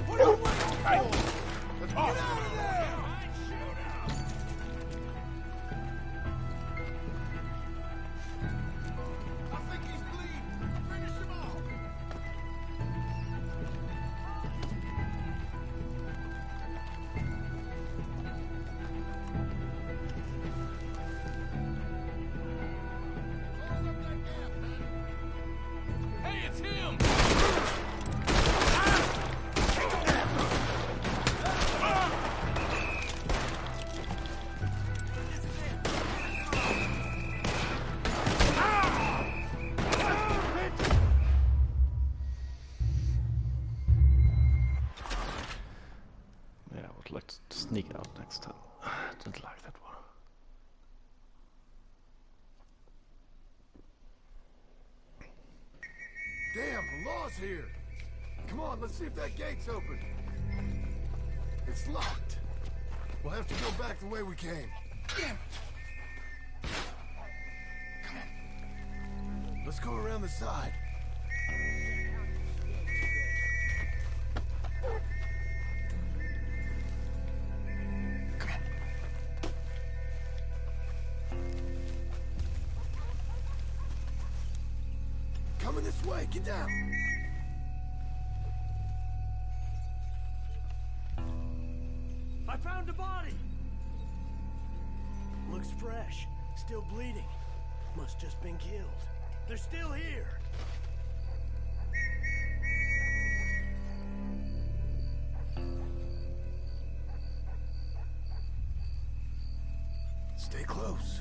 What are you waiting for? Hey, Let's get out of there! Sneak out next time. Didn't like that one. Damn, the law's here. Come on, let's see if that gate's open. It's locked. We'll have to go back the way we came. Damn it. Come on. Let's go around the side. Coming this way, get down! I found a body! Looks fresh, still bleeding. Must just been killed. They're still here! Stay close.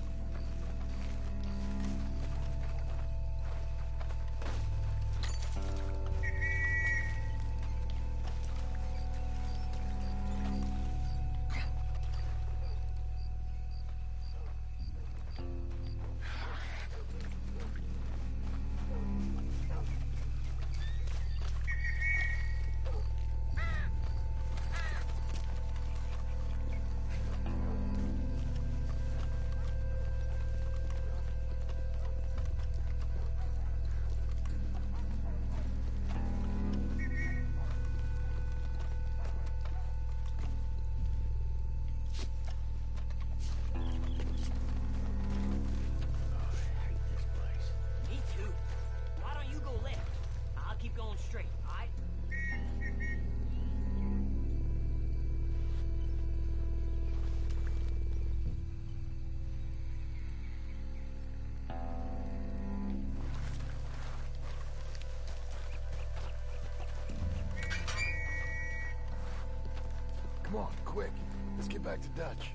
Come on, quick. Let's get back to Dutch.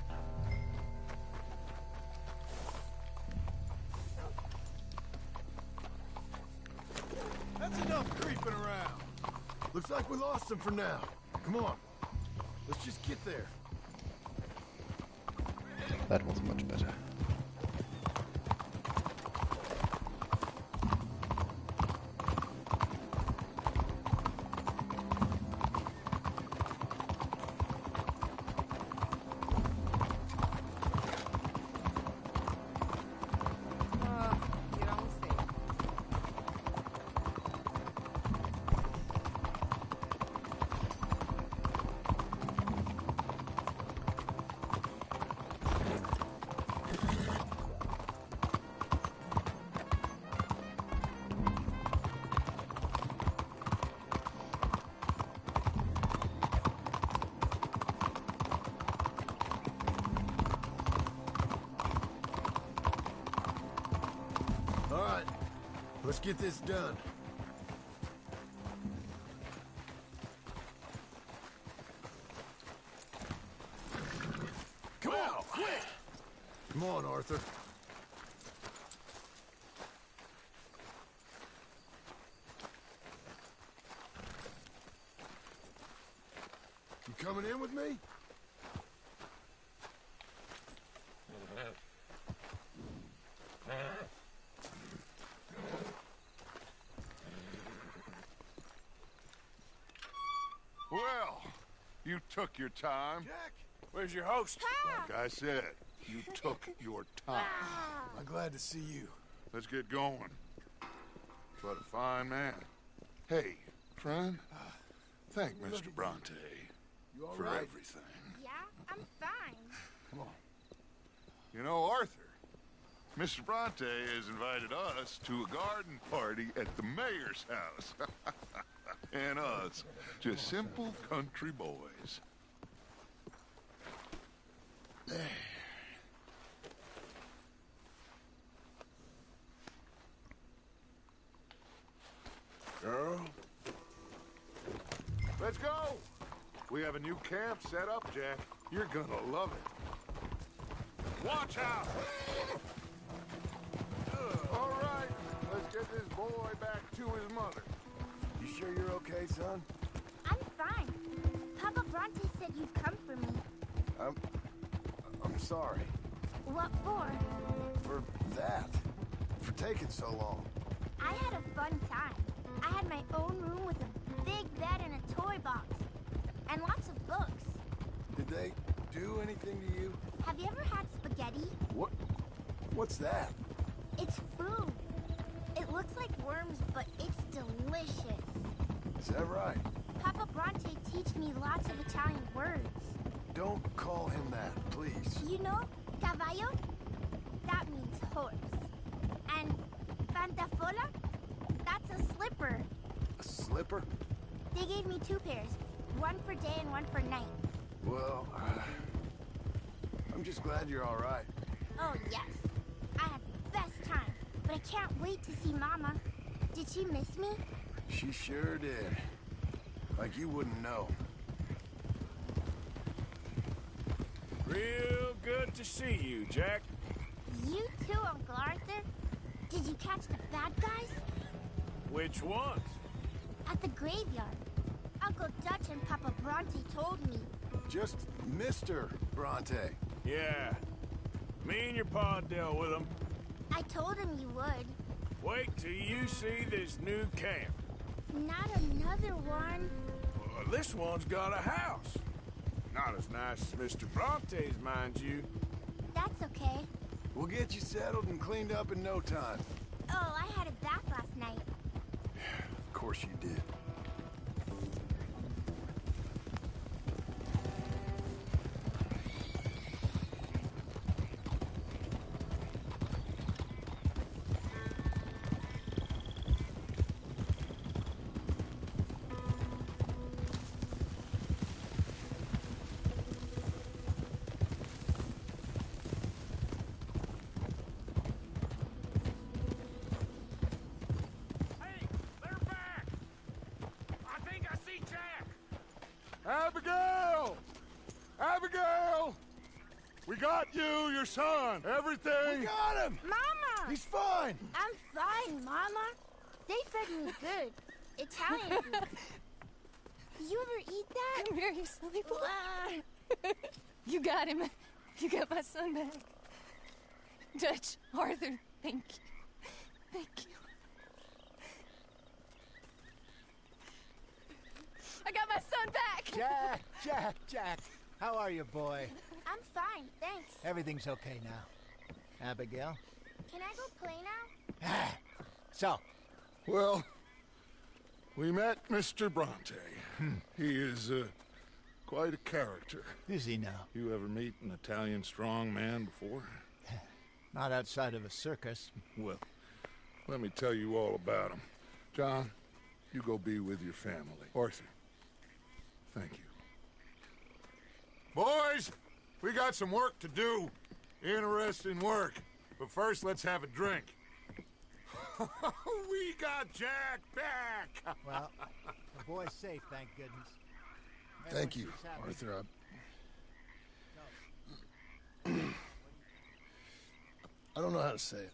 That's enough creeping around. Looks like we lost him for now. Come on. Let's just get there. That was much better. Let's get this done. Come on, quick! Come on, Arthur. You coming in with me? Well, you took your time. Jack! Where's your host? Like I said, you took your time. I'm glad to see you. Let's get going. What a fine man. Hey, friend, thank Mr. Bronte for right? everything. Yeah, I'm fine. Come on. You know, Arthur, Mr. Bronte has invited us to a garden party at the mayor's house. And us, just simple country boys. Girl? Let's go! We have a new camp set up, Jack. You're gonna love it. Watch out! All right, let's get this boy back to his mother. You sure you're okay, son? I'm fine. Papa Bronte said you'd come for me. I'm sorry. What for? For that. For taking so long. I had a fun time. I had my own room with a big bed and a toy box. And lots of books. Did they do anything to you? Have you ever had spaghetti? What's that? It's food. It looks like worms, but it's delicious. Is that right? Papa Bronte teach me lots of Italian words. Don't call him that, please. You know, caballo? That means horse. And pantafola? That's a slipper. A slipper? They gave me 2 pairs. One for day and one for night. Well, I'm just glad you're all right. Oh, yes. I had the best time. But I can't wait to see Mama. Did she miss me? She sure did. Like you wouldn't know. Real good to see you, Jack. You too, Uncle Arthur. Did you catch the bad guys? Which ones? At the graveyard. Uncle Dutch and Papa Bronte told me. Just Mr. Bronte. Yeah. Me and your pa dealt with them. I told him you would. Wait till you see this new camp. Not another one. Well, this one's got a house. Not as nice as Mr. Bronte's, mind you. That's okay. We'll get you settled and cleaned up in no time. Oh, I had a bath last night. Of course you did. Abigail! Abigail! We got you, your son, everything. We got him! Mama! He's fine! I'm fine, Mama. They fed me good. Italian food. Did you ever eat that? Come here, you silly boy. You got him. You got my son back. Dutch, Arthur, thank you. Thank you. I got my son back! Jack. How are you, boy? I'm fine, thanks. Everything's okay now. Abigail? Can I go play now? So? Well, we met Mr. Bronte. He is quite a character. Is he now? You ever meet an Italian strong man before? Not outside of a circus. Well, let me tell you all about him. John, you go be with your family. Arthur, thank you. Boys, we got some work to do. Interesting work. But first, let's have a drink. We got Jack back! Well, the boy's safe, thank goodness. Thank you, Arthur. I don't know how to say it.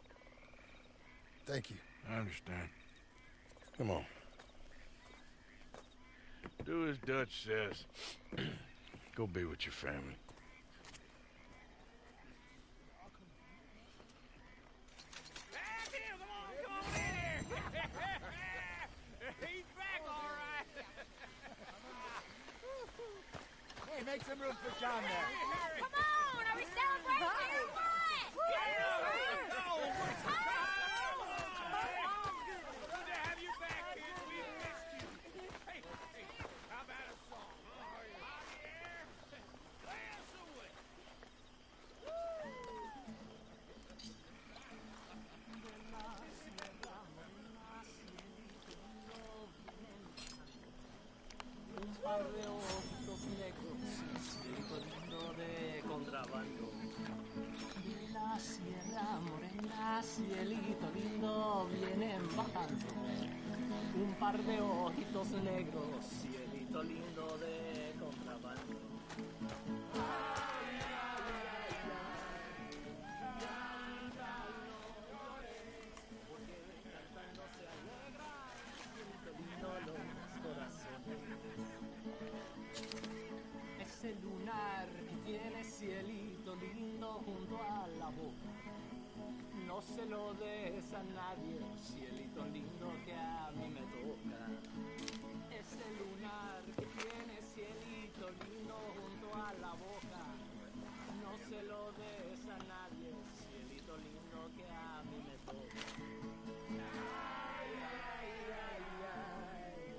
Thank you. I understand. Come on. Do as Dutch says. Go be with your family. He's back, all right. Hey, make some room for John there. Come on, are we celebrating or what? Good to have you back, kid. We missed you. Hey, how about a song? Javier, play us away. Un par de ojitos negros, cielito lindo de contrabando. De la sierra morena, cielito lindo, vienen bajando. Un par de ojitos negros, cielito lindo de contrabando. Ay, ay, ay, ay, canta y no llores, porque cantando se alegra, cielito lindo los corazones. Ese lunar que tiene cielito lindo junto a la boca, no se lo des a nadie, cielito lindo que a mí me toca. Ese lunar que tiene cielito lindo junto a la boca, no se lo des a nadie, cielito lindo que a mí me toca. Ay, ay, ay, ay,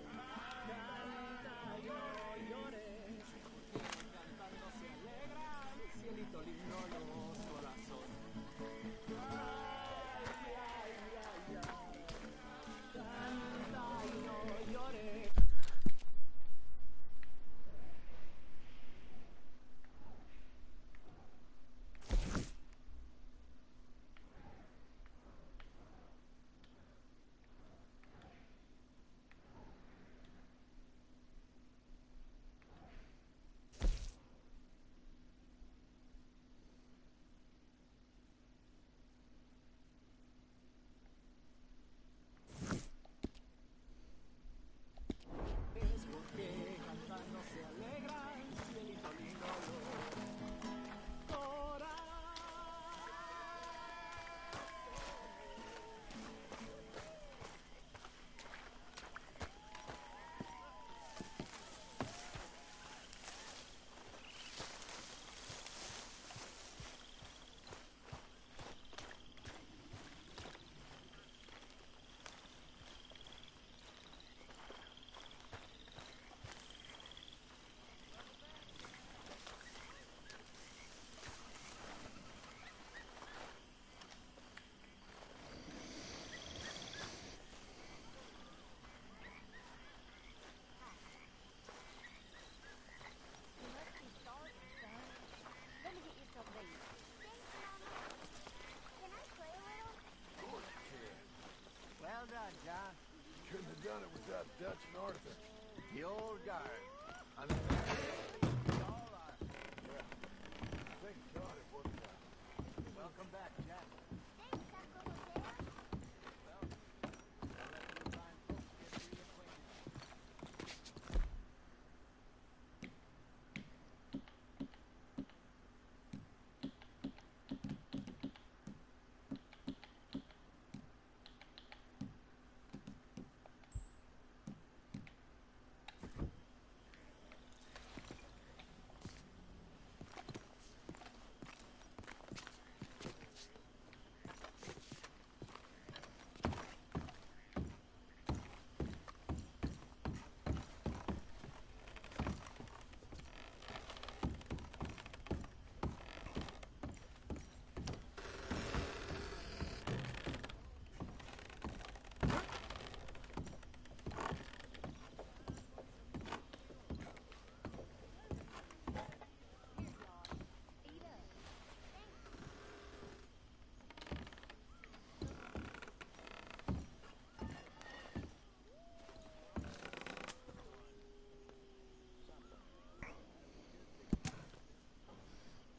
canta y no llores, porque cantando se alegran, cielito lindo los corazones. Ay, ay, ay, ay, canta y no llores. Es porque cantando se alegran, cielito lindo los corazones. You must be sorry, son. Let me get you something. Thanks, Mama. Can I play a little? Of course you can. Well done, John. Couldn't have done it without Dutch and Arthur. The old guard. I mean, we all are. Welcome back, Jack. Thanks, Uncle Hosea. Well, I'll let the fine folks get reacquainted.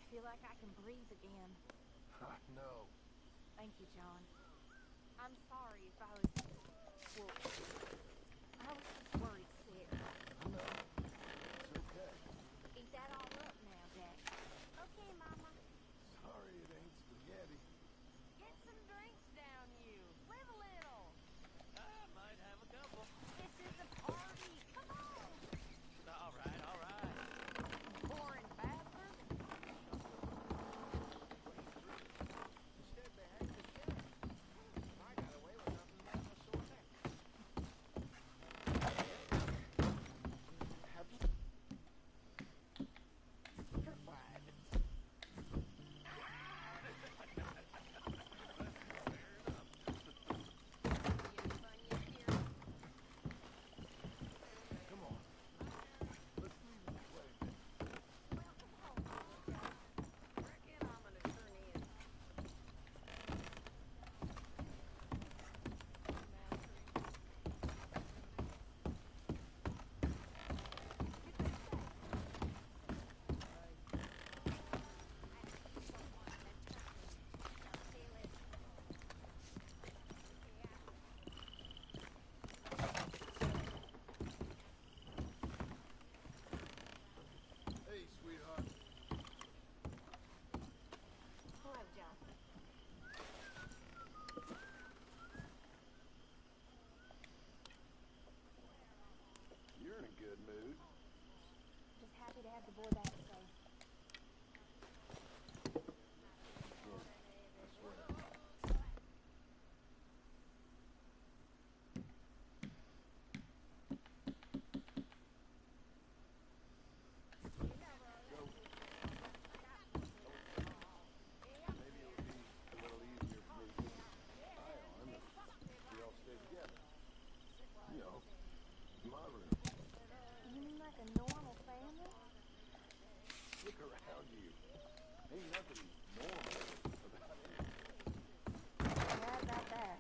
I feel like I can breathe again. No. Thank you, John. I'm sorry if I was... Well, I was just worried sick. No. It's okay. Eat that all up now, Jack. Okay, Mama. Sorry it ain't spaghetti. Get some drinks down, you. Live a little. I might have a couple. This is a party. Come on. All right, all right. Boring bastard. Instead, they hang the sheriff. I got away with nothing but a sore neck. Have you... You're fine. Come on. Let's leave and play a bit. Reckon I'm gonna turn in. Hey, sweetheart. Hello, John. You're in a good mood. Just happy to have the boy back safe. Yeah, I swear. So, maybe it would be a little easier for me to keep an eye on him if we all stay together. You know, my room. You mean like a normal family? Look around you. Ain't nothing normal about it. Yeah, about that.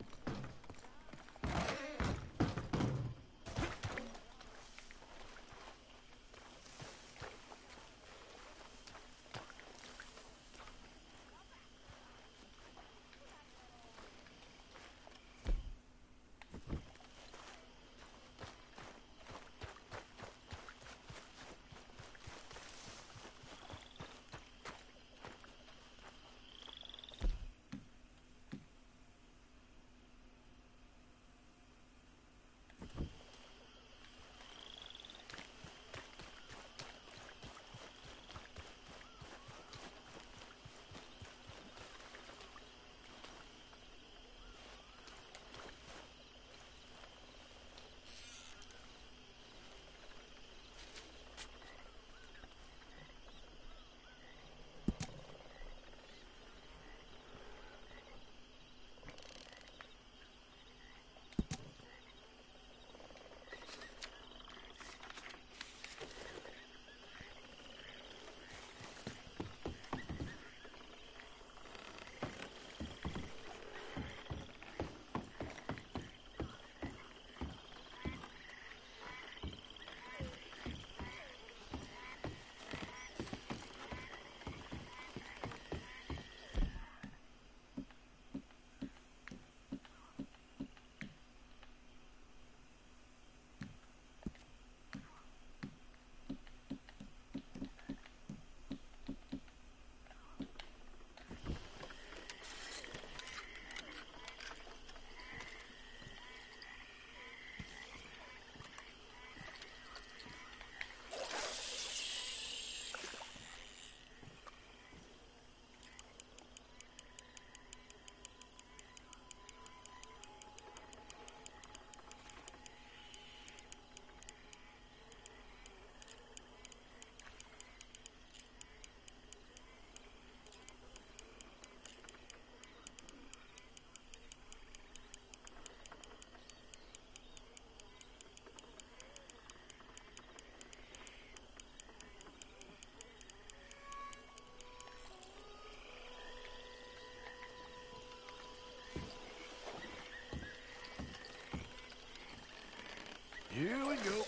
Here we go.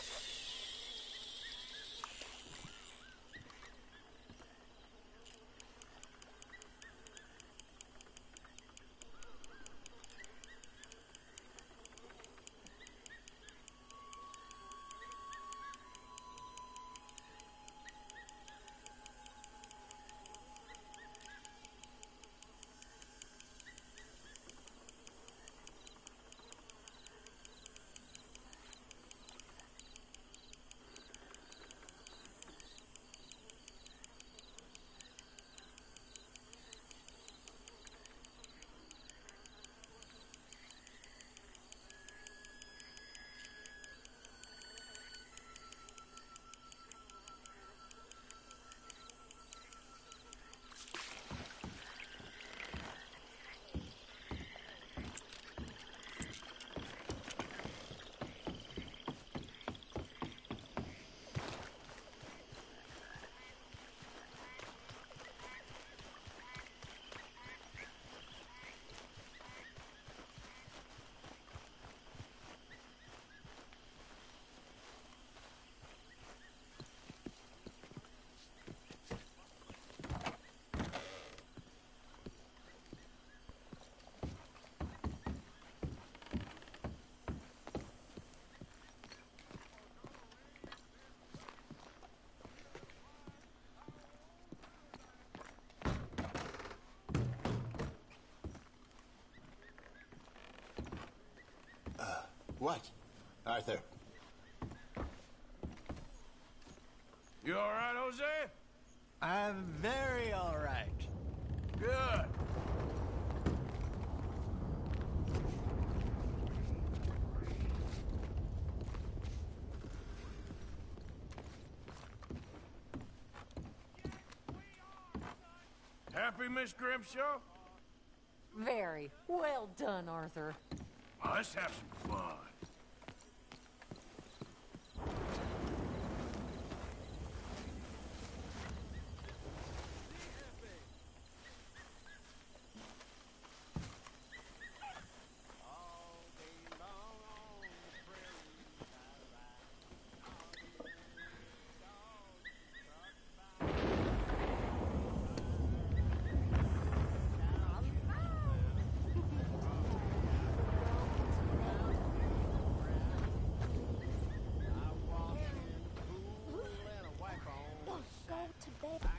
What? Arthur. You all right, Jose? I'm very all right. Good. Happy, Miss Grimshaw? Very. Well done, Arthur. Oh, let's have some fun. Go to bed.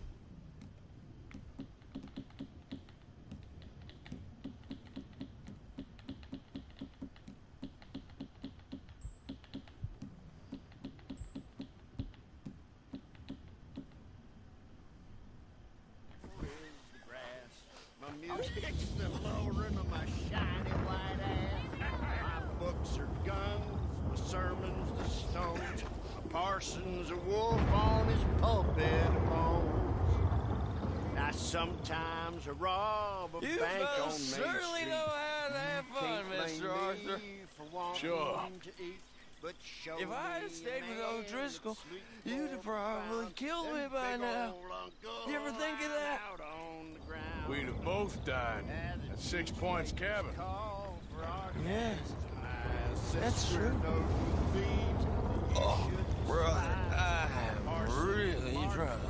My music's the lowering of my shiny white ass. My books are guns, my sermons the stones. My parson's a wolf on his pulpit of bones. I sometimes rob a You bank on fellas Main certainly Street. know how to have fun, Can't Mr. blame Arthur. me for wanting Sure. to eat, but show If I had me stayed an with old hand Driscoll, that's sweet you'd have for probably pound. killed me Them by big now. old Uncle You ever think of that? out on the ground. We'd have both died at 6 Points cabin. Yeah, that's true. Oh, brother, I am really drunk.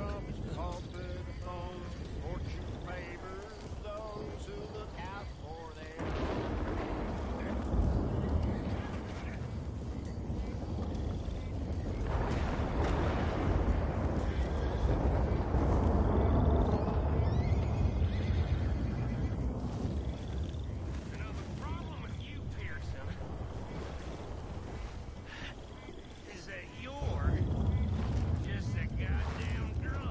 Is that you're just a goddamn drunk.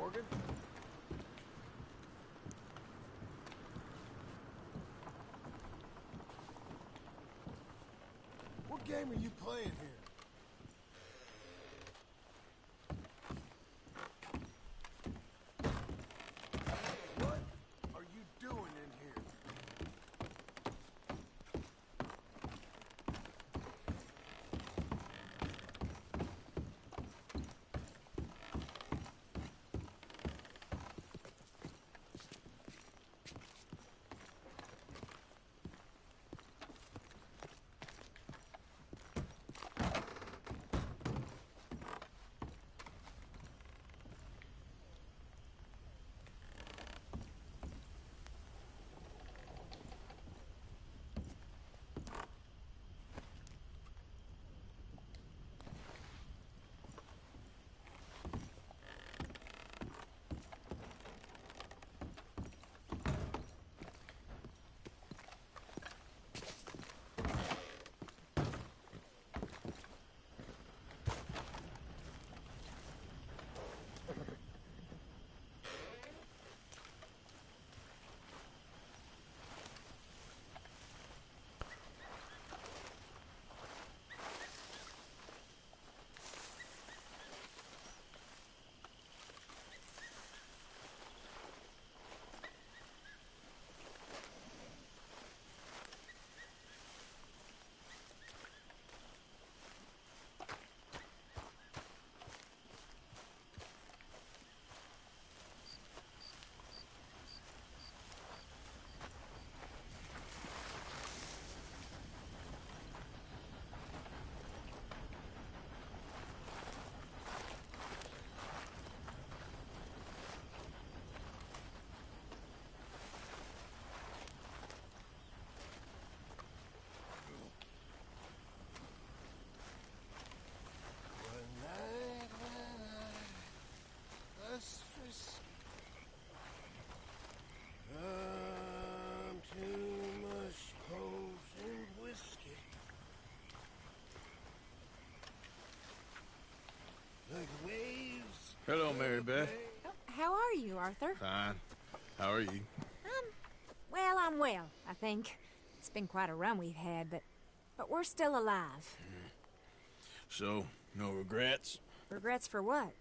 Morgan. What game are you playing here? What are you doing in here? Hello, Mary Beth. Oh, how are you, Arthur? Fine. How are you? Well, I'm well, I think. It's been quite a run we've had, but we're still alive. So, no regrets? Regrets for what?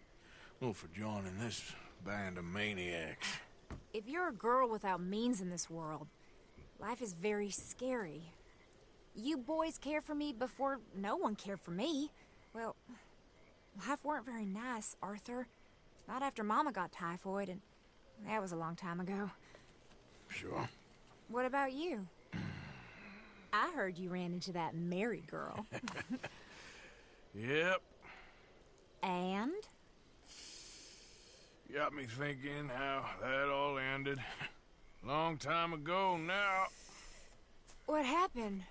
Well, for joining this band of maniacs. If you're a girl without means in this world, life is very scary. You boys cared for me before no one cared for me. Well, life weren't very nice, Arthur. Not after Mama got typhoid, and that was a long time ago. Sure. What about you? I heard you ran into that Mary girl. Yep. And? Got me thinking how that all ended. Long time ago now. What happened?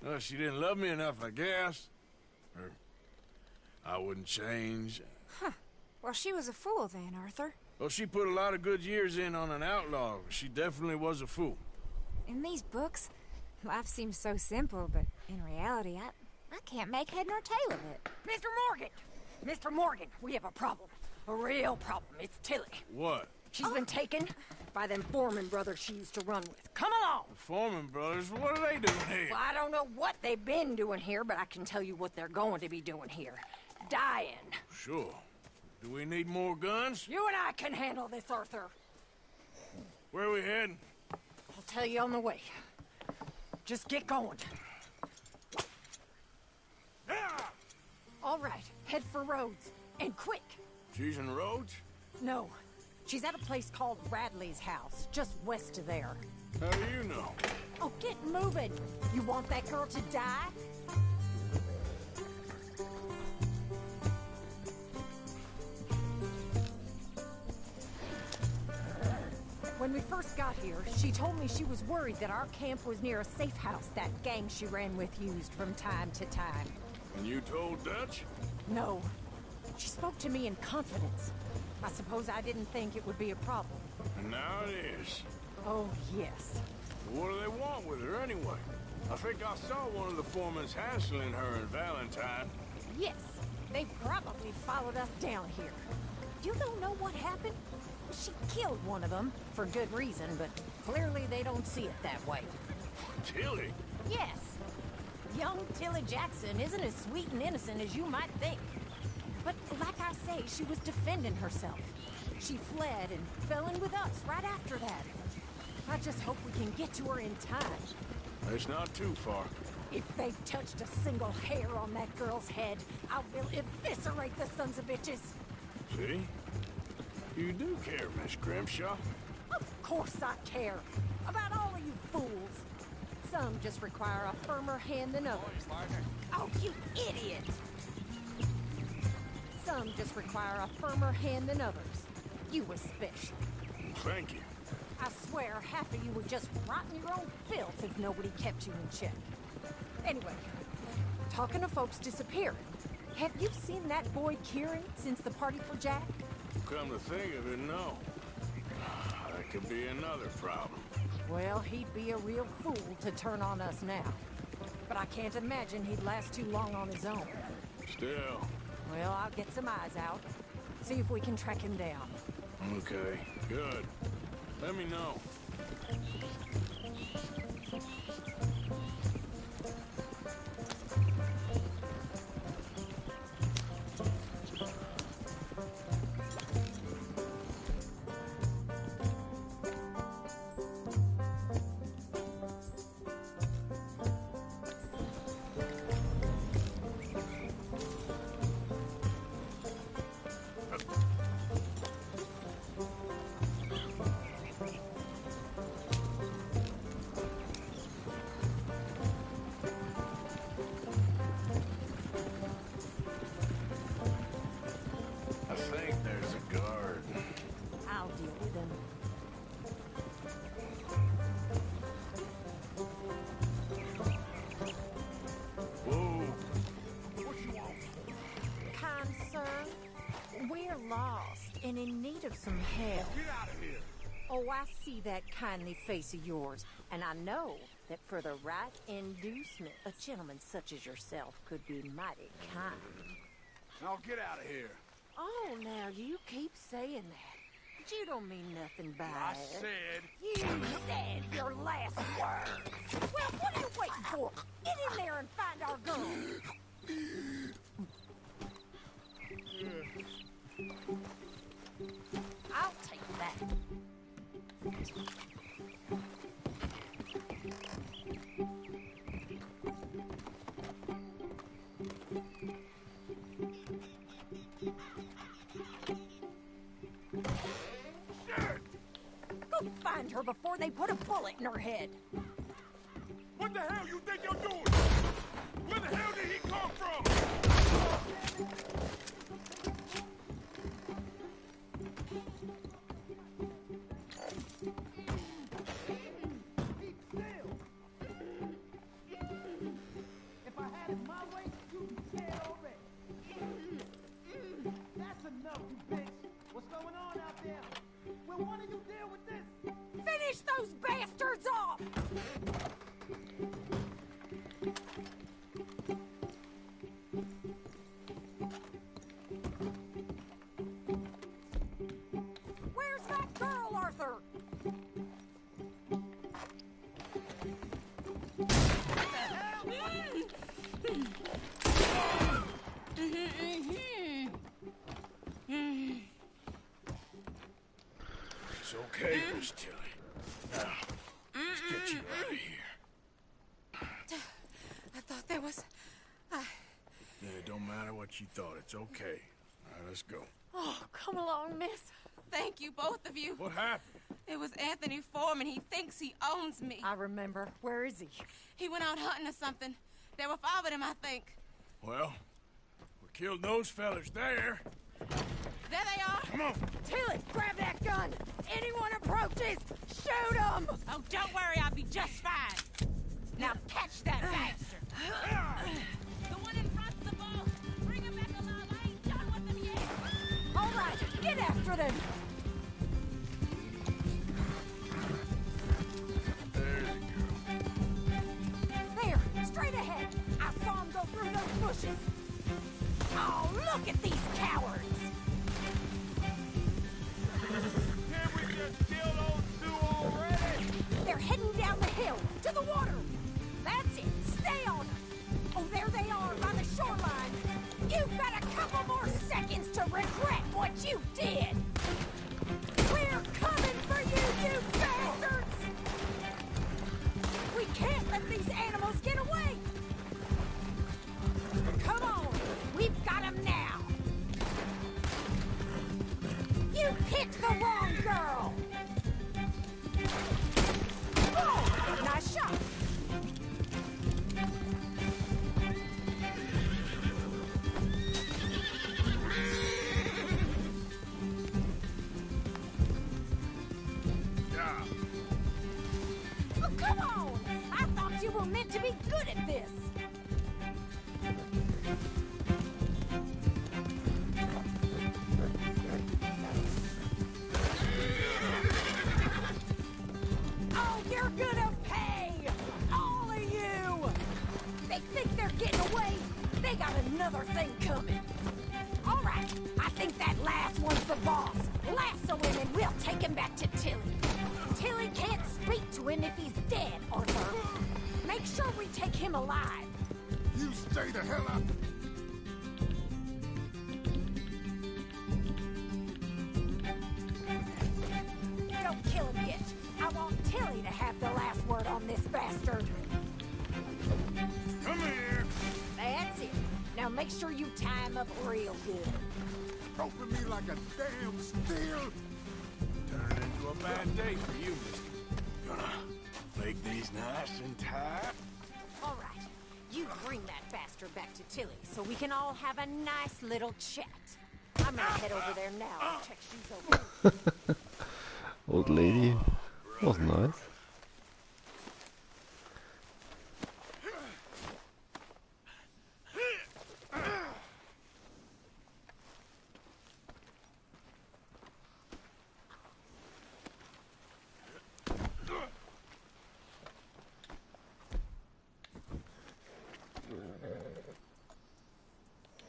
Well, she didn't love me enough, I guess. Or I wouldn't change. Huh. Well, she was a fool then, Arthur. Well, she put a lot of good years in on an outlaw. She definitely was a fool. In these books, life seems so simple, but in reality, I can't make head nor tail of it. Mr. Morgan! Mr. Morgan, we have a problem. A real problem. It's Tilly. What? She's been taken by them Foreman brothers she used to run with. Come along! The Foreman brothers? What are they doing here? Well, I don't know what they've been doing here, but I can tell you what they're going to be doing here. Dying. Sure. Do we need more guns? You and I can handle this, Arthur. Where are we heading? I'll tell you on the way. Just get going. All right, head for Rhodes. And quick. She's in Rhodes? No. She's at a place called Radley's house, just west of there. How do you know? Oh, get moving. You want that girl to die? When we first got here, she told me she was worried that our camp was near a safe house that gang she ran with used from time to time. And you told Dutch? No. She spoke to me in confidence. I suppose I didn't think it would be a problem. And now it is. Oh, yes. What do they want with her anyway? I think I saw one of the foremans hassling her and Valentine. Yes. They probably followed us down here. You don't know what happened? She killed one of them, for good reason, but clearly they don't see it that way. Tilly? Yes. Young Tilly Jackson isn't as sweet and innocent as you might think. But like I say, she was defending herself. She fled and fell in with us right after that. I just hope we can get to her in time. It's not too far. If they've touched a single hair on that girl's head, I will eviscerate the sons of bitches. See? You do care, Miss Grimshaw. Of course I care. About all of you fools. Some just require a firmer hand than others. Oh, you idiot! Some just require a firmer hand than others. You especially. Thank you. I swear half of you would just rot in your own filth if nobody kept you in check. Anyway, talking of folks disappearing, have you seen that boy Kieran since the party for Jack? Come to think of it, no. That could be another problem. Well, he'd be a real fool to turn on us now. But I can't imagine he'd last too long on his own. Still. Well, I'll get some eyes out. See if we can track him down. Okay, good. Let me know. I think there's a guard. I'll deal with him. Whoa. What you want? Kind sir, we're lost and in need of some help. Get out of here! Oh, I see that kindly face of yours, and I know that for the right inducement, a gentleman such as yourself could be mighty kind. Now get out of here. Oh, now you keep saying that. But you don't mean nothing by I it. said... You said your last words. Well, what are you waiting for? Get in there and find our girl. I'll take that. Go find her before they put a bullet in her head. What the hell you think you're doing? Where the hell did he come from? If I had it my way, you'd be dead already. That's enough, you bitch. What's going on out there? Will one of you deal with this? Finish those bastards off! Where's that girl, Arthur? It's okay, Miss Tilly. Now, let's get you out of here. I thought there was... Yeah, it don't matter what you thought. It's okay. All right, let's go. Oh, come along, miss. Thank you, both of you. What happened? It was Anthony Foreman. He thinks he owns me. I remember. Where is he? He went out hunting or something. There were 5 of them, I think. Well, we killed those fellas there. There they are. Come on. Tilly, grab that gun! Anyone approaches, shoot them! Oh, don't worry. I'll be just fine. Now catch that bastard! The one in front's the boss. Bring him back alive. I ain't done with them yet. All right, get after them! There's the girl. There, straight ahead. I saw him go through those bushes. Oh, look at these cowards! Can't we just kill those two already? They're heading down the hill, to the water! That's it, stay on them! Oh, there they are, by the shoreline! You've got a couple more seconds to regret what you did! We're coming for you, you bastards! We can't let these animals get away! Come on, we've got them now! You picked the wrong girl! Oh, nice shot! Oh, come on! I thought you were meant to be good at this! Oh, you're gonna pay! All of you! They think they're getting away. They got another thing coming. All right, I think that last one's the boss. Lasso him and we'll take him back to Tilly. Tilly can't speak to him if he's dead, Arthur. Make sure we take him alive. You stay the hell out. Don't kill him yet. I want Tilly to have the last word on this bastard. Come here. That's it. Now make sure you tie him up real good. Roping me like a damn steer. Turning into a bad day for you, mister. Gonna make these nice and tight. All right. You bring that bastard back to Tilly so we can all have a nice little chat. I'm gonna head over there now and check she's okay. Old lady. Was nice.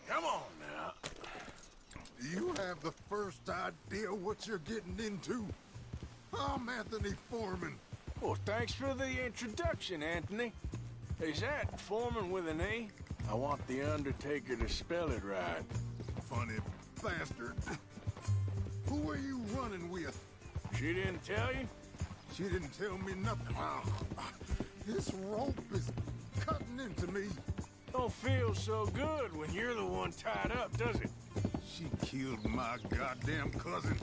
Come on now. You have the first idea what you're getting into? I'm Anthony Foreman. Well, thanks for the introduction, Anthony. Is that Foreman with an E? I want the Undertaker to spell it right. Funny bastard. Who are you running with? She didn't tell you? She didn't tell me nothing. This rope is cutting into me. Don't feel so good when you're the one tied up, does it? She killed my goddamn cousin.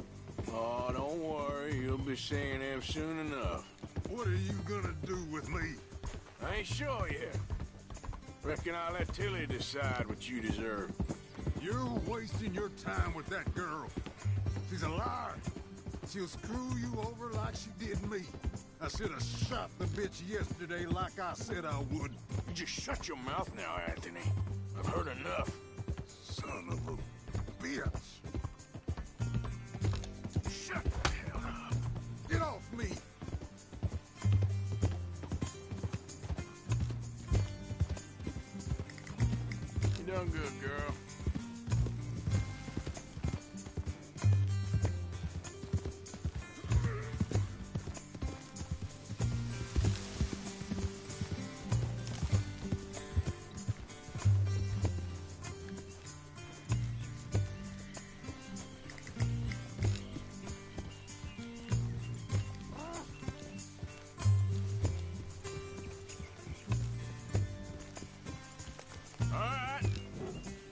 Oh, don't worry. You'll be seeing him soon enough. What are you gonna do with me? I ain't sure yet. Reckon I'll let Tilly decide what you deserve. You're wasting your time with that girl. She's a liar. She'll screw you over like she did me. I should have shot the bitch yesterday like I said I would. You just shut your mouth now, Anthony. I've heard enough. Son of a bitch. Shut the hell up. Get off me. You done good, girl.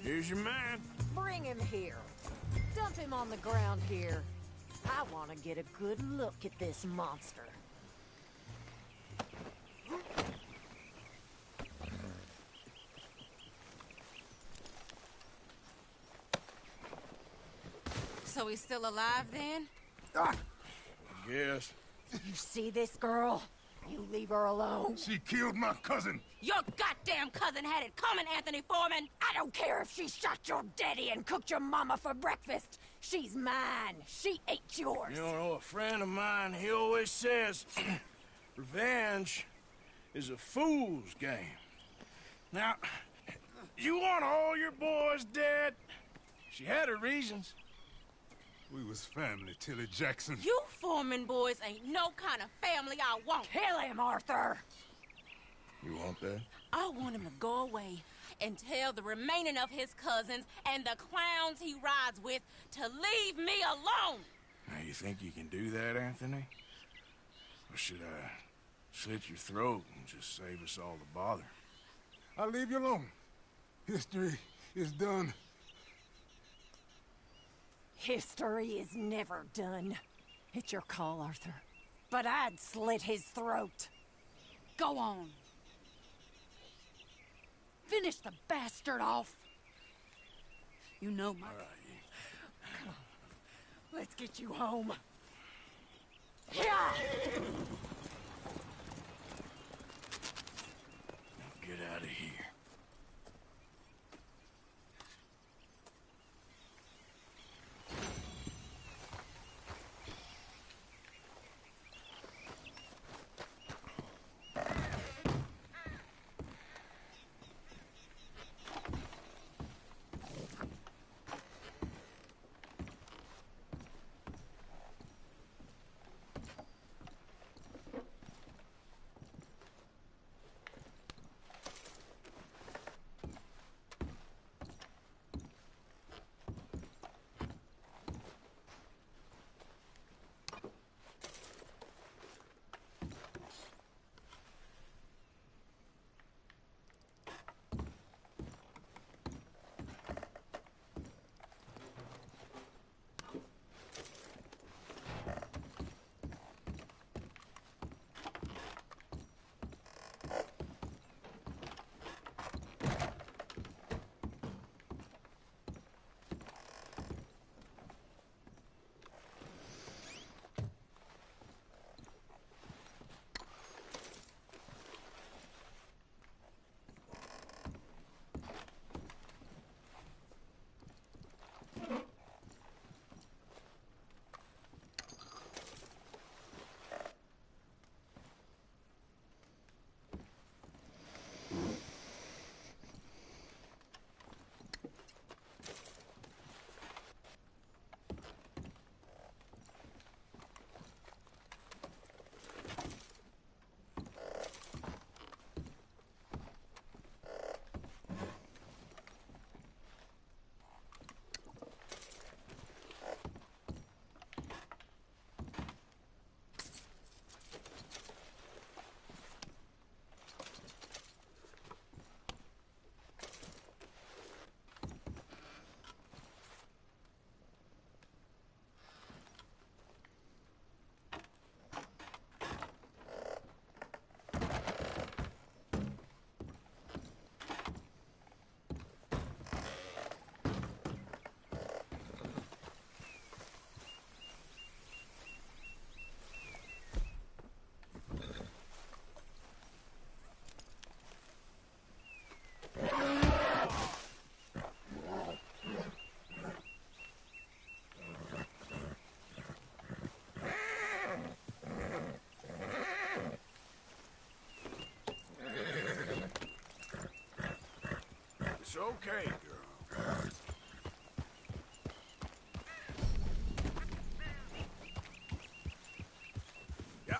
Here's your man. Bring him here. Dump him on the ground here. I want to get a good look at this monster. So he's still alive then? Yes. You see this girl? You leave her alone. She killed my cousin. Your goddamn cousin had it coming, Anthony Foreman. I don't care if she shot your daddy and cooked your mama for breakfast. She's mine. She ate yours. You know, a friend of mine, he always says, revenge is a fool's game. Now, You want all your boys dead? She had her reasons. We was family, Tilly Jackson. You Foreman boys ain't no kind of family I want. Kill him, Arthur! You want that? I want him to go away and tell the remaining of his cousins and the clowns he rides with to leave me alone. Now, you think you can do that, Anthony? Or should I slit your throat and just save us all the bother? I'll leave you alone. History is done. History is never done. It's your call, Arthur. But I'd slit his throat. Go on. Finish the bastard off. You know my... Come on. Let's get you home. Yeah! Get out of here. It's okay, girl. Yeah.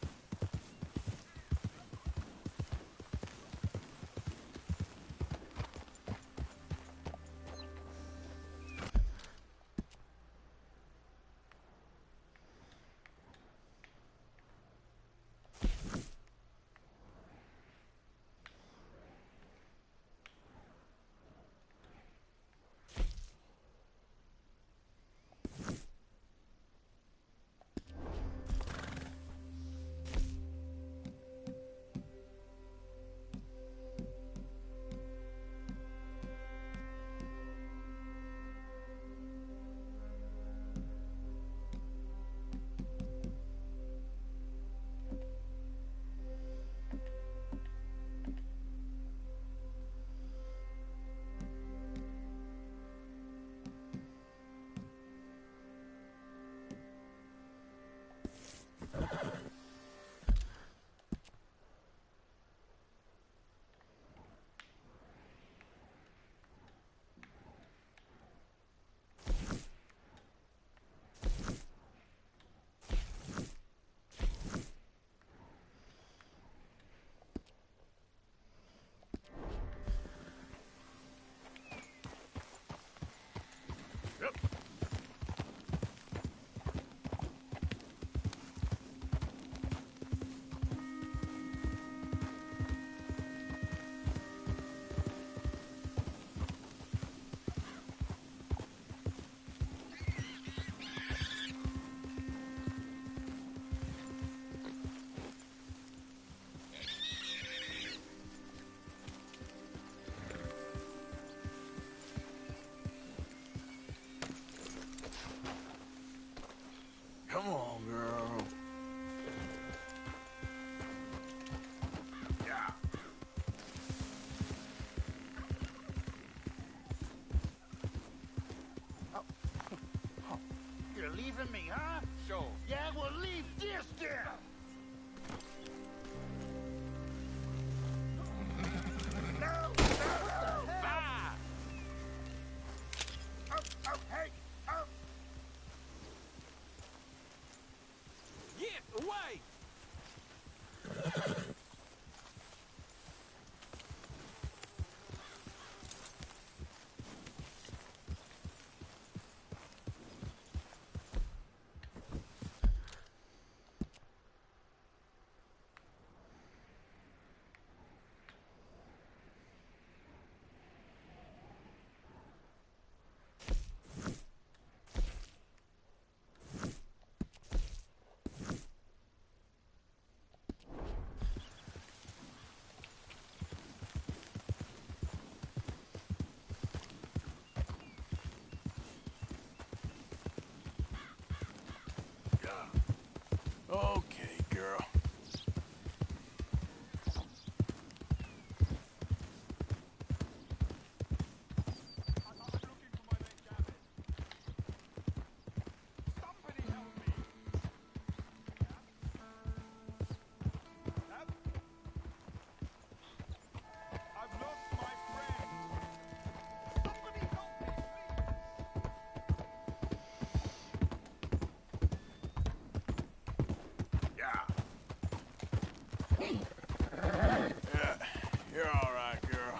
leaving me, huh? Sure. Yeah, well, leave this there! No! Bye! Oh, hey! Oh! Get away! Okay, girl. I've lost my friend. Somebody help me, Yeah, you're all right, girl.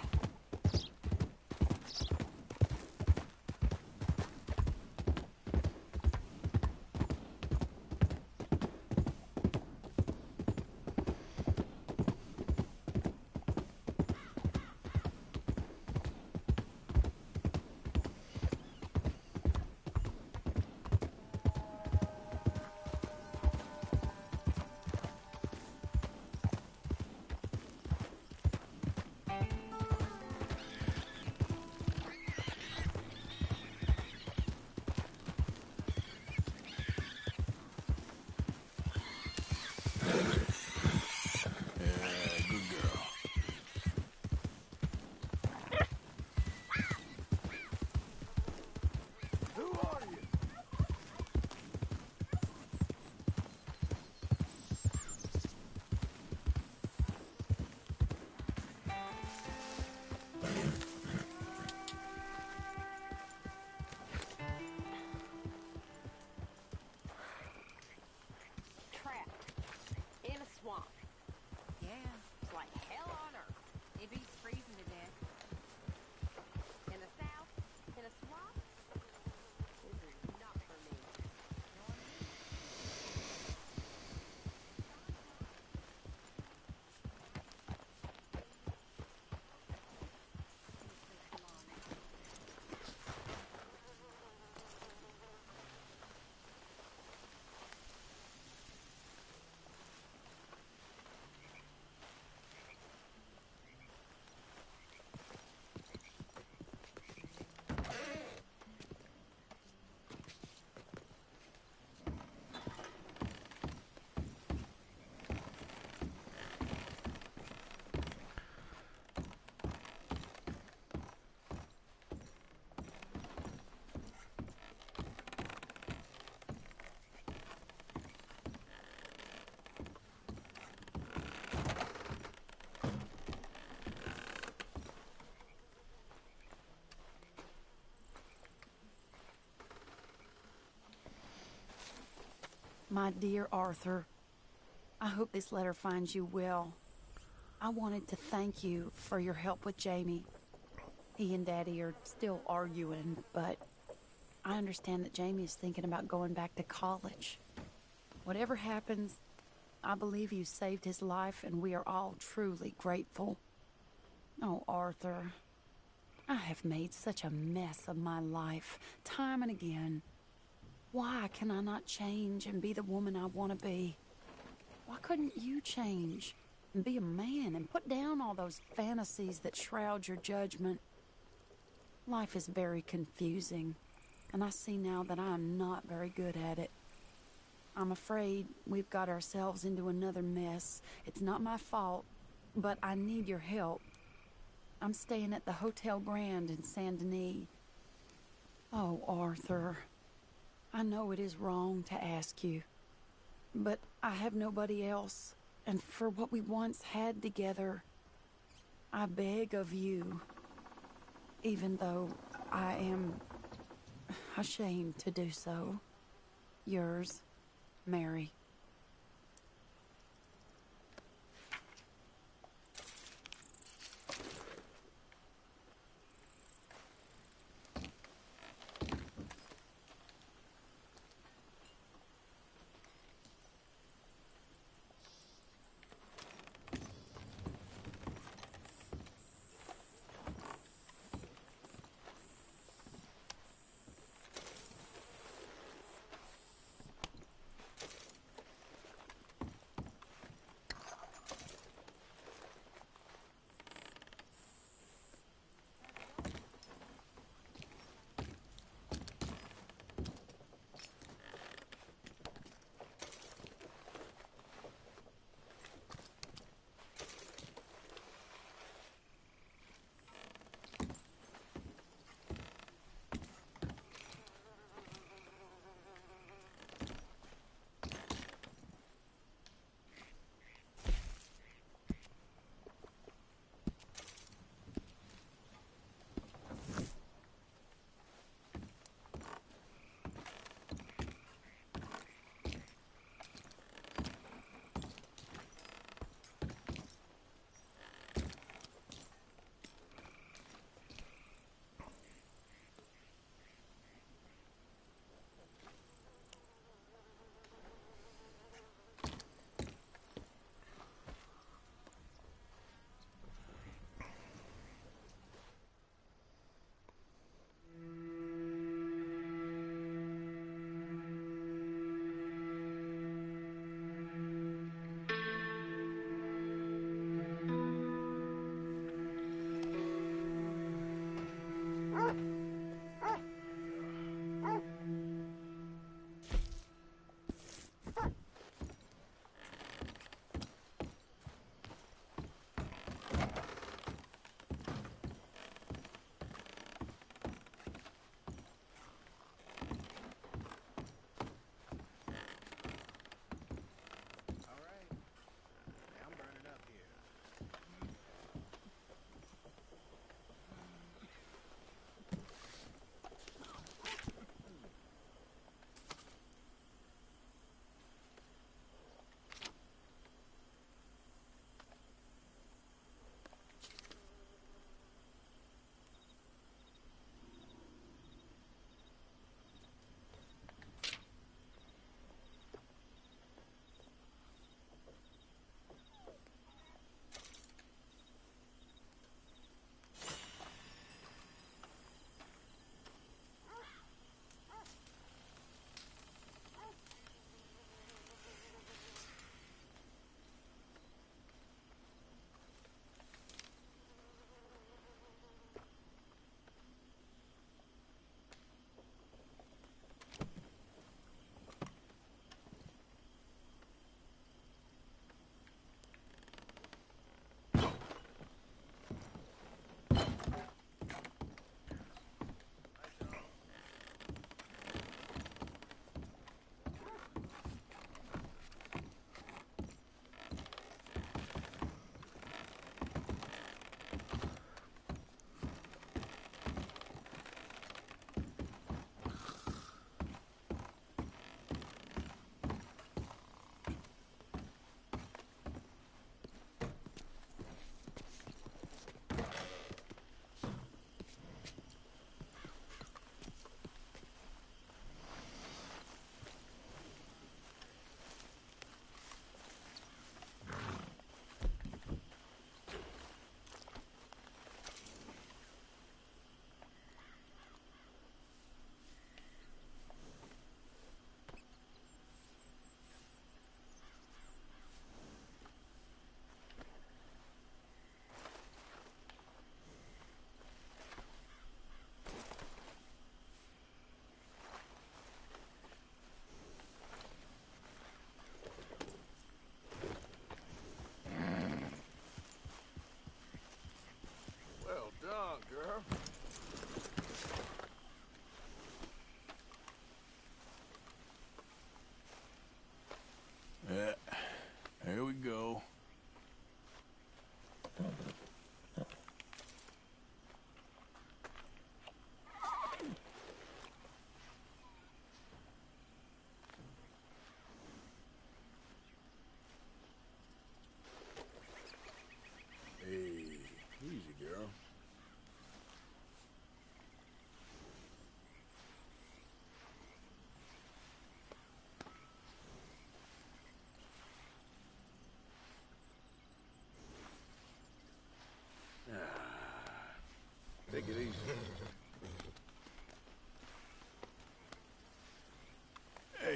Yeah, good girl. Who are you? Trapped in a swamp. Yeah, It's like hell on earth. it beats freezing to death. In the south, in a swamp. This is not for me. My dear Arthur, I hope this letter finds you well. I wanted to thank you for your help with Jamie. He and Daddy are still arguing, but I understand that Jamie is thinking about going back to college. Whatever happens, I believe you saved his life, and we are all truly grateful. Oh, Arthur, I have made such a mess of my life, time and again. Why can I not change and be the woman I want to be? Why couldn't you change and be a man and put down all those fantasies that shroud your judgment? Life is very confusing, and I see now that I am not very good at it. I'm afraid we've got ourselves into another mess. It's not my fault, but I need your help. I'm staying at the Hotel Grand in Saint Denis. Oh, Arthur, I know it is wrong to ask you, but I have nobody else, and for what we once had together, I beg of you, even though I am ashamed to do so. Yours, Mary.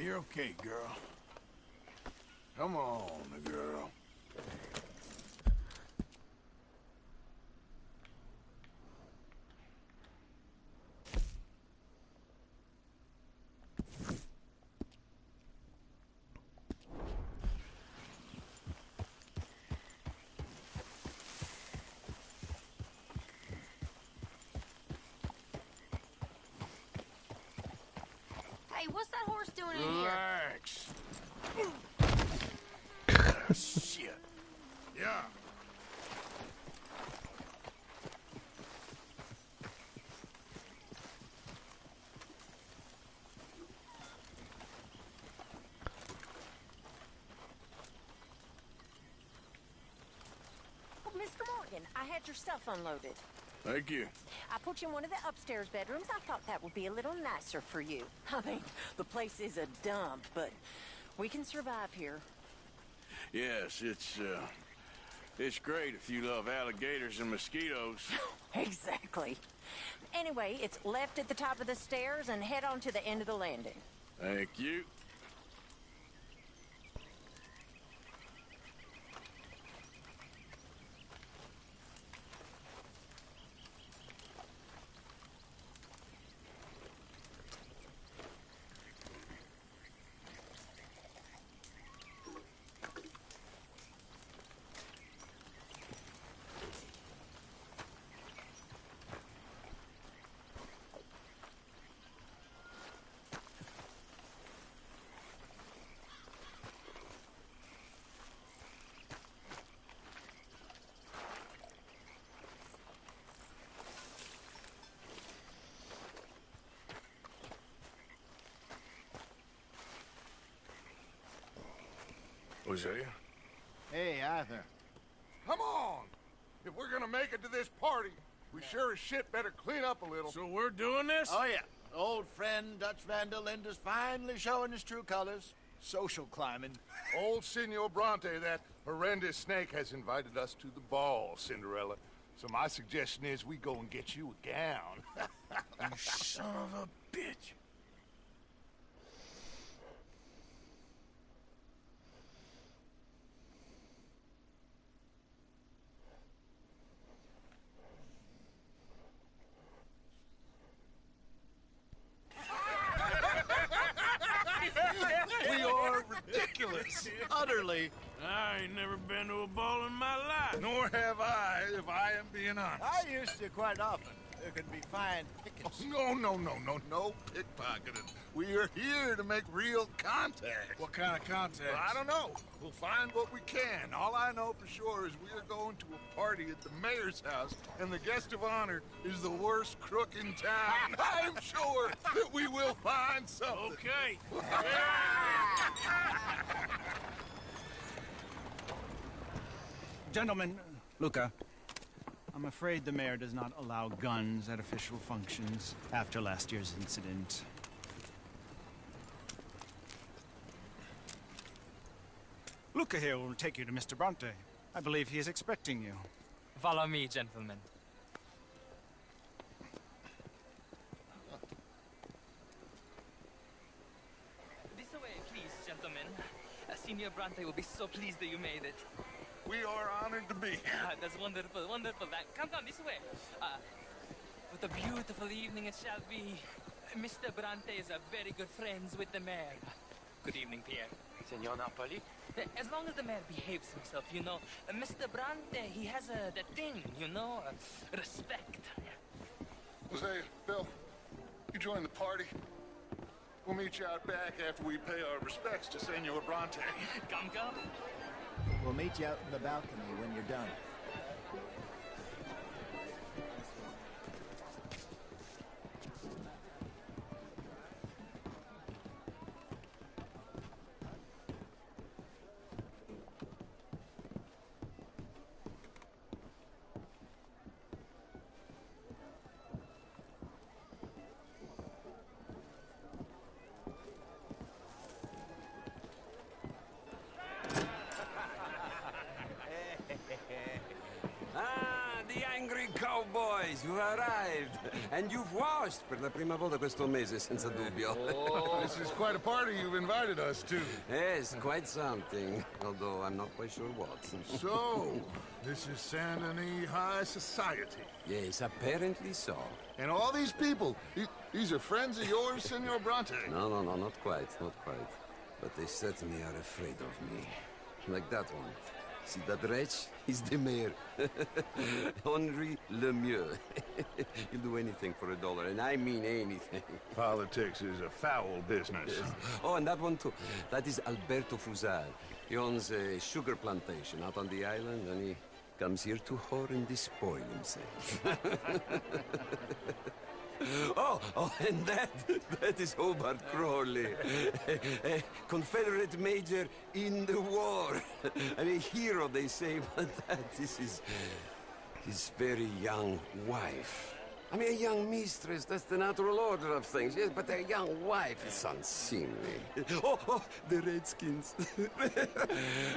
you're okay, girl. Come on, girl. Hey, what's that horse doing in here? Relax. Shit. Yeah. Oh, Mr. Morgan, I had your stuff unloaded. Thank you. I put you in one of the upstairs bedrooms. I thought that would be a little nicer for you. I mean, the place is a dump, but we can survive here. Yes, it's great if you love alligators and mosquitoes. Exactly. Anyway, it's left at the top of the stairs and head on to the end of the landing. Thank you. Hosea? Hey, Arthur. Come on! If we're gonna make it to this party, we sure as shit better clean up a little. So we're doing this? Oh, yeah. Old friend Dutch Van der Linde's finally showing his true colors. Social climbing. Old Senor Bronte, that horrendous snake, has invited us to the ball, Cinderella. So my suggestion is we go and get you a gown. You son of a bitch. We are ridiculous. Utterly. I ain't never been to a ball in my life. Nor have I, if I am being honest. I used to quite often. There could be fine pickings. Oh, no pickpocketing. We are here to make real contact. What kind of contact? Well, I don't know. We'll find what we can. All I know for sure is we are going to a party at the mayor's house, and the guest of honor is the worst crook in town. I'm sure that we will find something. Okay. Gentlemen, Luca, I'm afraid the mayor does not allow guns at official functions after last year's incident. Luca here will take you to Mr. Bronte. I believe he is expecting you. Follow me, gentlemen. This way, please, gentlemen. Senior Bronte will be so pleased that you made it. We are honored to be here. That's wonderful, wonderful. Come this way. What a beautiful evening it shall be. Mr. Bronte is a very good friends with the mayor. Good evening, Pierre. Senor Napoli? As long as the mayor behaves himself, you know. Mr. Bronte, he has that thing, you know, respect. Jose, Bill, you join the party. We'll meet you out back after we pay our respects to Senor Bronte. Come. We'll meet you out in the balcony when you're done. And you've washed per la prima volta questo mese, senza dubbio. This is quite a party you've invited us to. Yes, quite something. Although I'm not quite sure what. So, this is Saint Denis High Society. Yes, apparently so. And all these people, these are friends of yours, Senor Bronte? No, not quite, not quite. But they certainly are afraid of me. Like that one. See that wretch? He's the mayor. Henri Lemieux. He'll do anything for $1, and I mean anything. Politics is a foul business. Yes. Oh, and that one too. That is Alberto Fusar. He owns a sugar plantation out on the island, and he comes here to whore and despoil himself. Oh, and that is Hobart Crawley, a Confederate major in the war. I mean, hero, they say, but that is his very young wife. I mean, a young mistress, that's the natural order of things, yes, but a young wife is unseemly. Oh, the Redskins.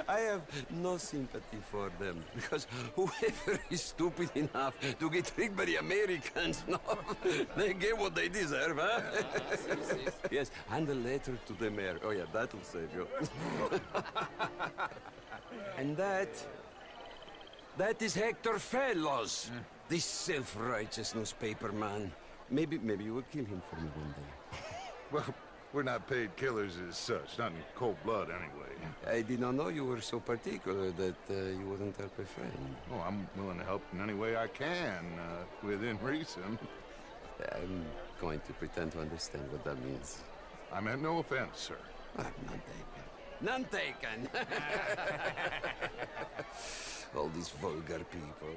I have no sympathy for them, because whoever is stupid enough to get tricked by the Americans, no, they get what they deserve, huh? Yes, and a letter to the mayor. Oh, yeah, that'll save you. And that is Hector Fellows. This self-righteous newspaper man. Maybe you will kill him for me one day. Well, we're not paid killers as such, not in cold blood anyway. I did not know you were so particular that you wouldn't help a friend. Oh, I'm willing to help in any way I can, within reason. I'm going to pretend to understand what that means. I meant no offense, sir. None taken. All these vulgar people.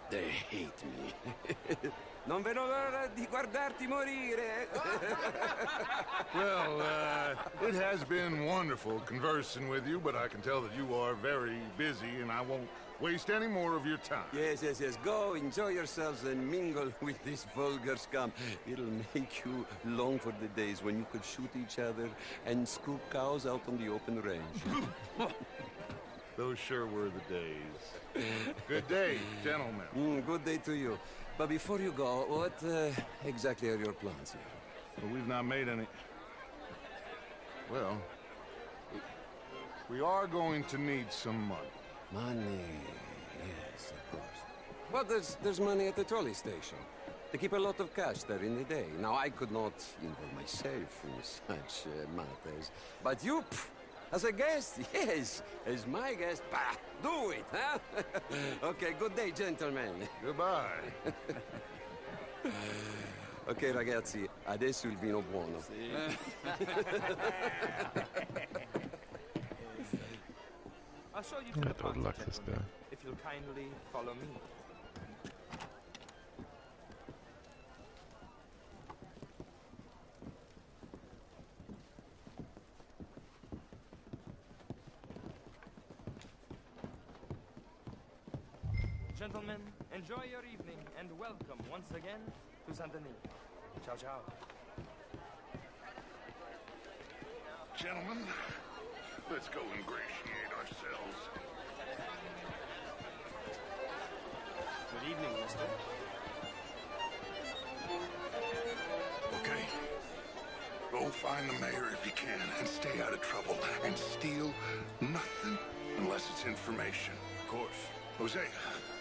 They hate me. Non vedo l'ora di guardarti morire. Well, it has been wonderful conversing with you, but I can tell that you are very busy, and I won't waste any more of your time. Yes. Go, enjoy yourselves, and mingle with this vulgar scum. It'll make you long for the days when you could shoot each other and scoop cows out on the open range. Those sure were the days. Good day, gentlemen. Good day to you. But before you go, what exactly are your plans here? Well, we've not made any... Well, we are going to need some money. Money, yes, of course. But there's money at the trolley station. They keep a lot of cash there in the day. Now, I could not involve myself in such matters. But you... As a guest, yes. As my guest, bah, do it, huh? Okay, good day, gentlemen. Goodbye. Ok, ragazzi, adesso il vino buono. I'll show you to the front, gentlemen, if you'll kindly follow me. Gentlemen, enjoy your evening and welcome once again to Saint Denis. Ciao, ciao. Gentlemen, let's go ingratiate ourselves. Good evening, mister. Okay. Go find the mayor if you can and stay out of trouble. And steal nothing unless it's information. Of course. Jose,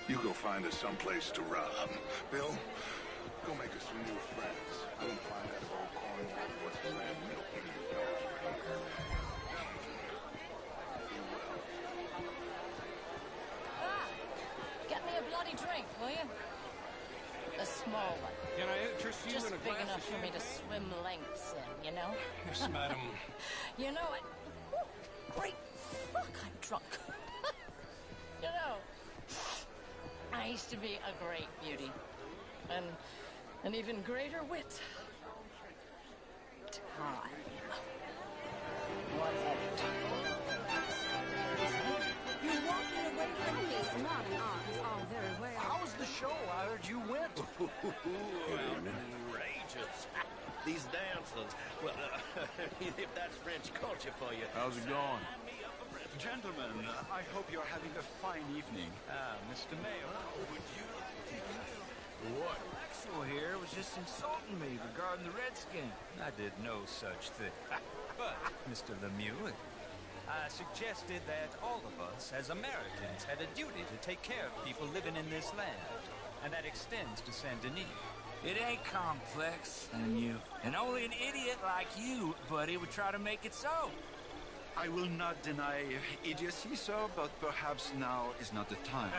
you go find us someplace to rob. Bill, go make us some new friends. I'm gonna find out if old Cornwall, what's his name, Milton, Get me a bloody drink, will you? A small one. Can I interest you Just in a big glass enough of for me to champagne? swim lengths in, you know? Yes, madam. You know what? Great fuck, I'm drunk. You know, I used to be a great beauty. And an even greater wit. Time. What have you done? You're walking away from me. Nodding off is all very well. How was the show? I heard you went. Outrageous. These dancers. Well, if that's French culture for you. How's it going? Gentlemen, I hope you're having a fine evening. Mr. Mayor, would you... What? Maxwell here was just insulting me regarding the Redskin. I did no such thing. But, Mr. Lemieux, I suggested that all of us, as Americans, had a duty to take care of people living in this land. And that extends to Saint Denis. It ain't complex, Lemieux. And only an idiot like you, buddy, would try to make it so. I will not deny idiocy, sir, but perhaps now is not the time.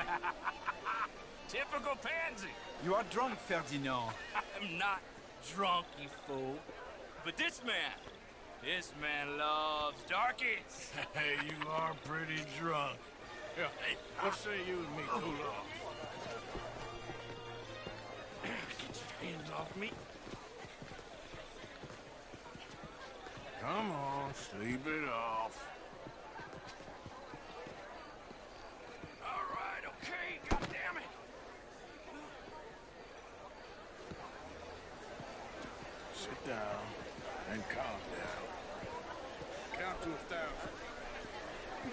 Typical pansy. You are drunk, Ferdinand. I'm not drunk, you fool. But this man loves darkies. Hey, you are pretty drunk. Yeah, hey, what say you and me cool off? Get your hands off me. Come on, sleep it off. All right, okay, goddammit. Sit down and calm down. Count to 1,000.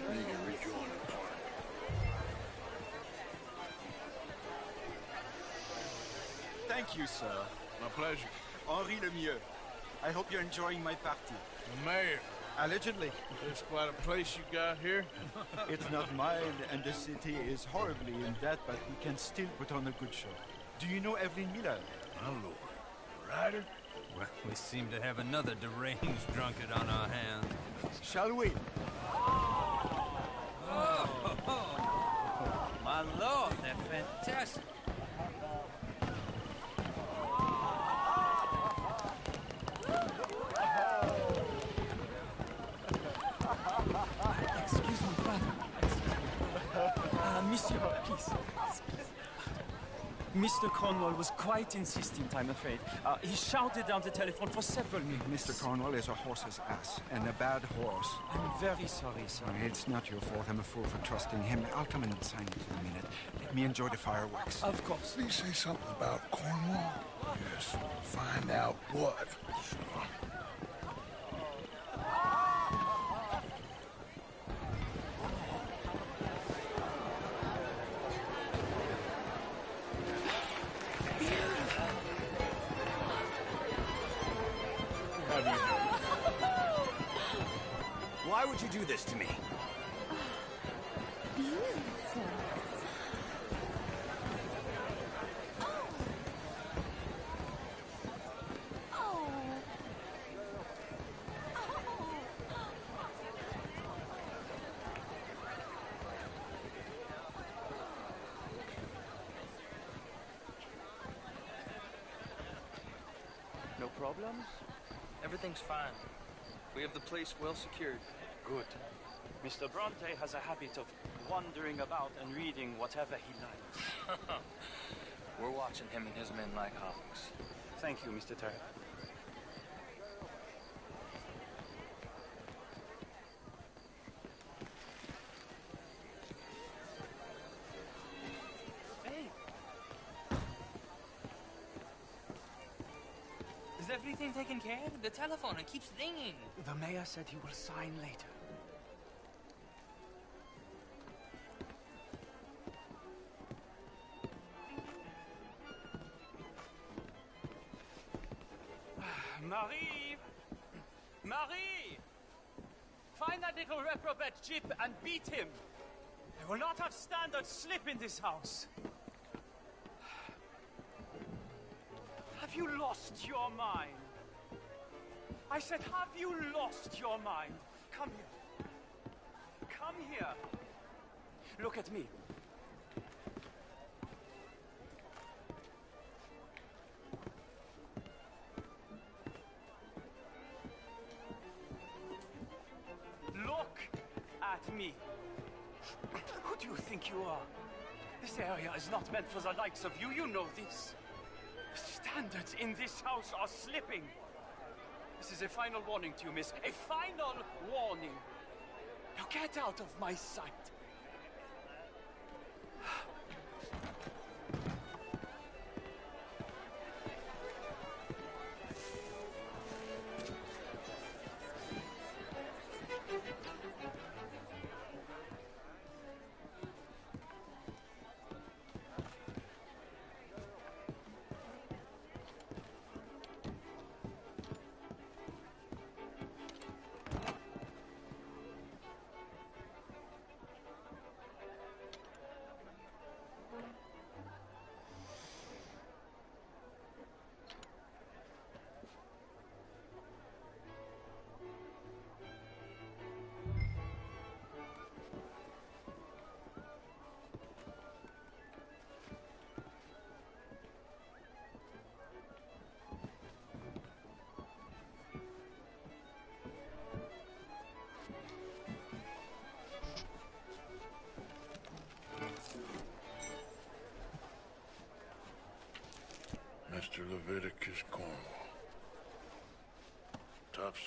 Then you can rejoin the party. Thank you, sir. My pleasure. Henri Lemieux. I hope you're enjoying my party. The mayor. Allegedly. It's quite a place you got here. It's not mine, and the city is horribly in debt, but we can still put on a good show. Do you know Evelyn Miller? My lord. Ryder? Well, we seem to have another deranged drunkard on our hands. Shall we? Oh, my lord, they're fantastic. Excuse me, brother. Monsieur, please. Mr. Cornwall was quite insistent, I'm afraid. He shouted down the telephone for several minutes. Mr. Cornwall is a horse's ass, and a bad horse. I'm very sorry, sir. It's not your fault. I'm a fool for trusting him. I'll come and sign it in a minute. Let me enjoy the fireworks. Of course. Please say something about Cornwall. Yes. Find out what. Sure. Why would you do this to me? Beautiful. No problems? Everything's fine. We have the place well secured. Good. Mr. Bronte has a habit of wandering about and reading whatever he likes. We're watching him and his men like hawks. Thank you, Mr. Terry. Hey! Is everything taken care of? The telephone, it keeps ringing. The mayor said he will sign later. Marie! Marie! Find that little reprobate Jip and beat him. I will not have standard slip in this house. Have you lost your mind? I said, have you lost your mind? Come here. Come here. Look at me. Look at me. Who do you think you are? This area is not meant for the likes of you. You know this. The standards in this house are slipping. This is a final warning to you, miss. A final warning. Now get out of my sight.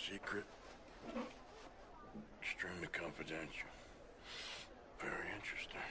secret. Extremely confidential. Very interesting.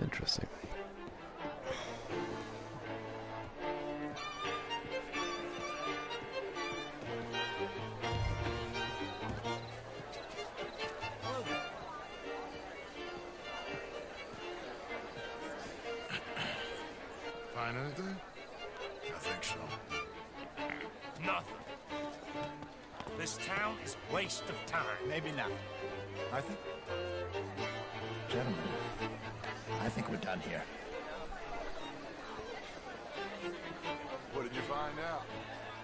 Interesting. Find anything? I think so. Nothing. This town is a waste of time. Maybe not. I think... Gentlemen, I think we're done here. What did you find out?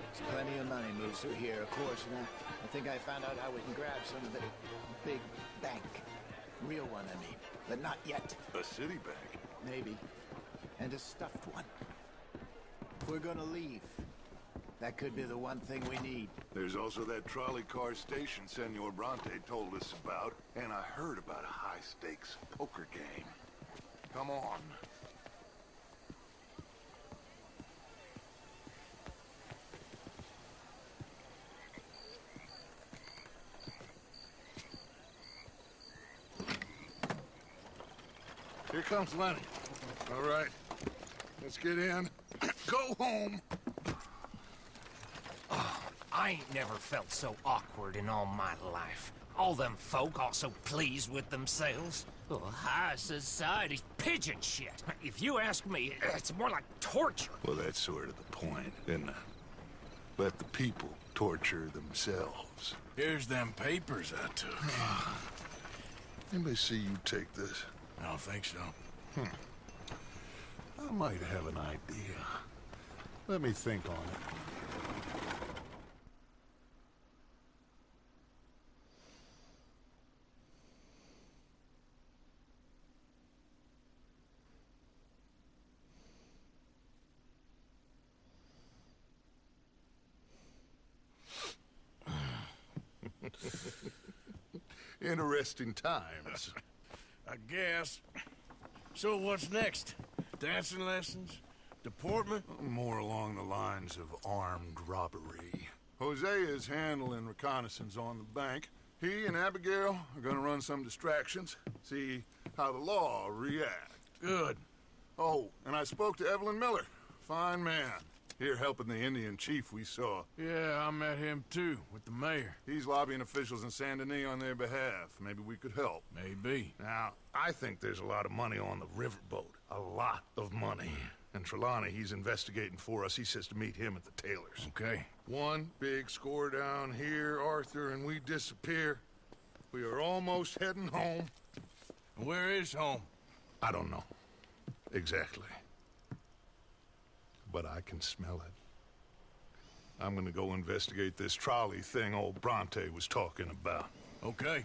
There's plenty of money moves through here, of course, and I think I found out how we can grab some of the big bank. Real one, I mean. But not yet. A city bank? Maybe. And a stuffed one. If we're gonna leave, that could be the one thing we need. There's also that trolley car station Senor Bronte told us about, and I heard about a high-stakes poker game. Come on. Here comes Lenny. All right. Let's get in. Go home. I ain't never felt so awkward in all my life. All them folk all so pleased with themselves. Oh, high society's pigeon shit. If you ask me, it's more like torture. Well, that's sort of the point, isn't it? Let the people torture themselves. Here's them papers I took. Anybody see you take this? I don't think so. I might have an idea. Let me think on it. Interesting times. I guess. So what's next? Dancing lessons? Deportment? More along the lines of armed robbery. Hosea is handling reconnaissance on the bank. He and Abigail are gonna run some distractions, see how the law reacts. Good. Oh, and I spoke to Evelyn Miller. Fine man. Here helping the Indian chief we saw. Yeah, I met him too, with the mayor. He's lobbying officials in Saint Denis on their behalf. Maybe we could help. Maybe. Now, I think there's a lot of money on the riverboat. A lot of money. And Trelawney, he's investigating for us. He says to meet him at the Taylor's. Okay. One big score down here, Arthur, and we disappear. We are almost heading home. Where is home? I don't know. Exactly. But I can smell it. I'm gonna go investigate this trolley thing old Bronte was talking about. Okay.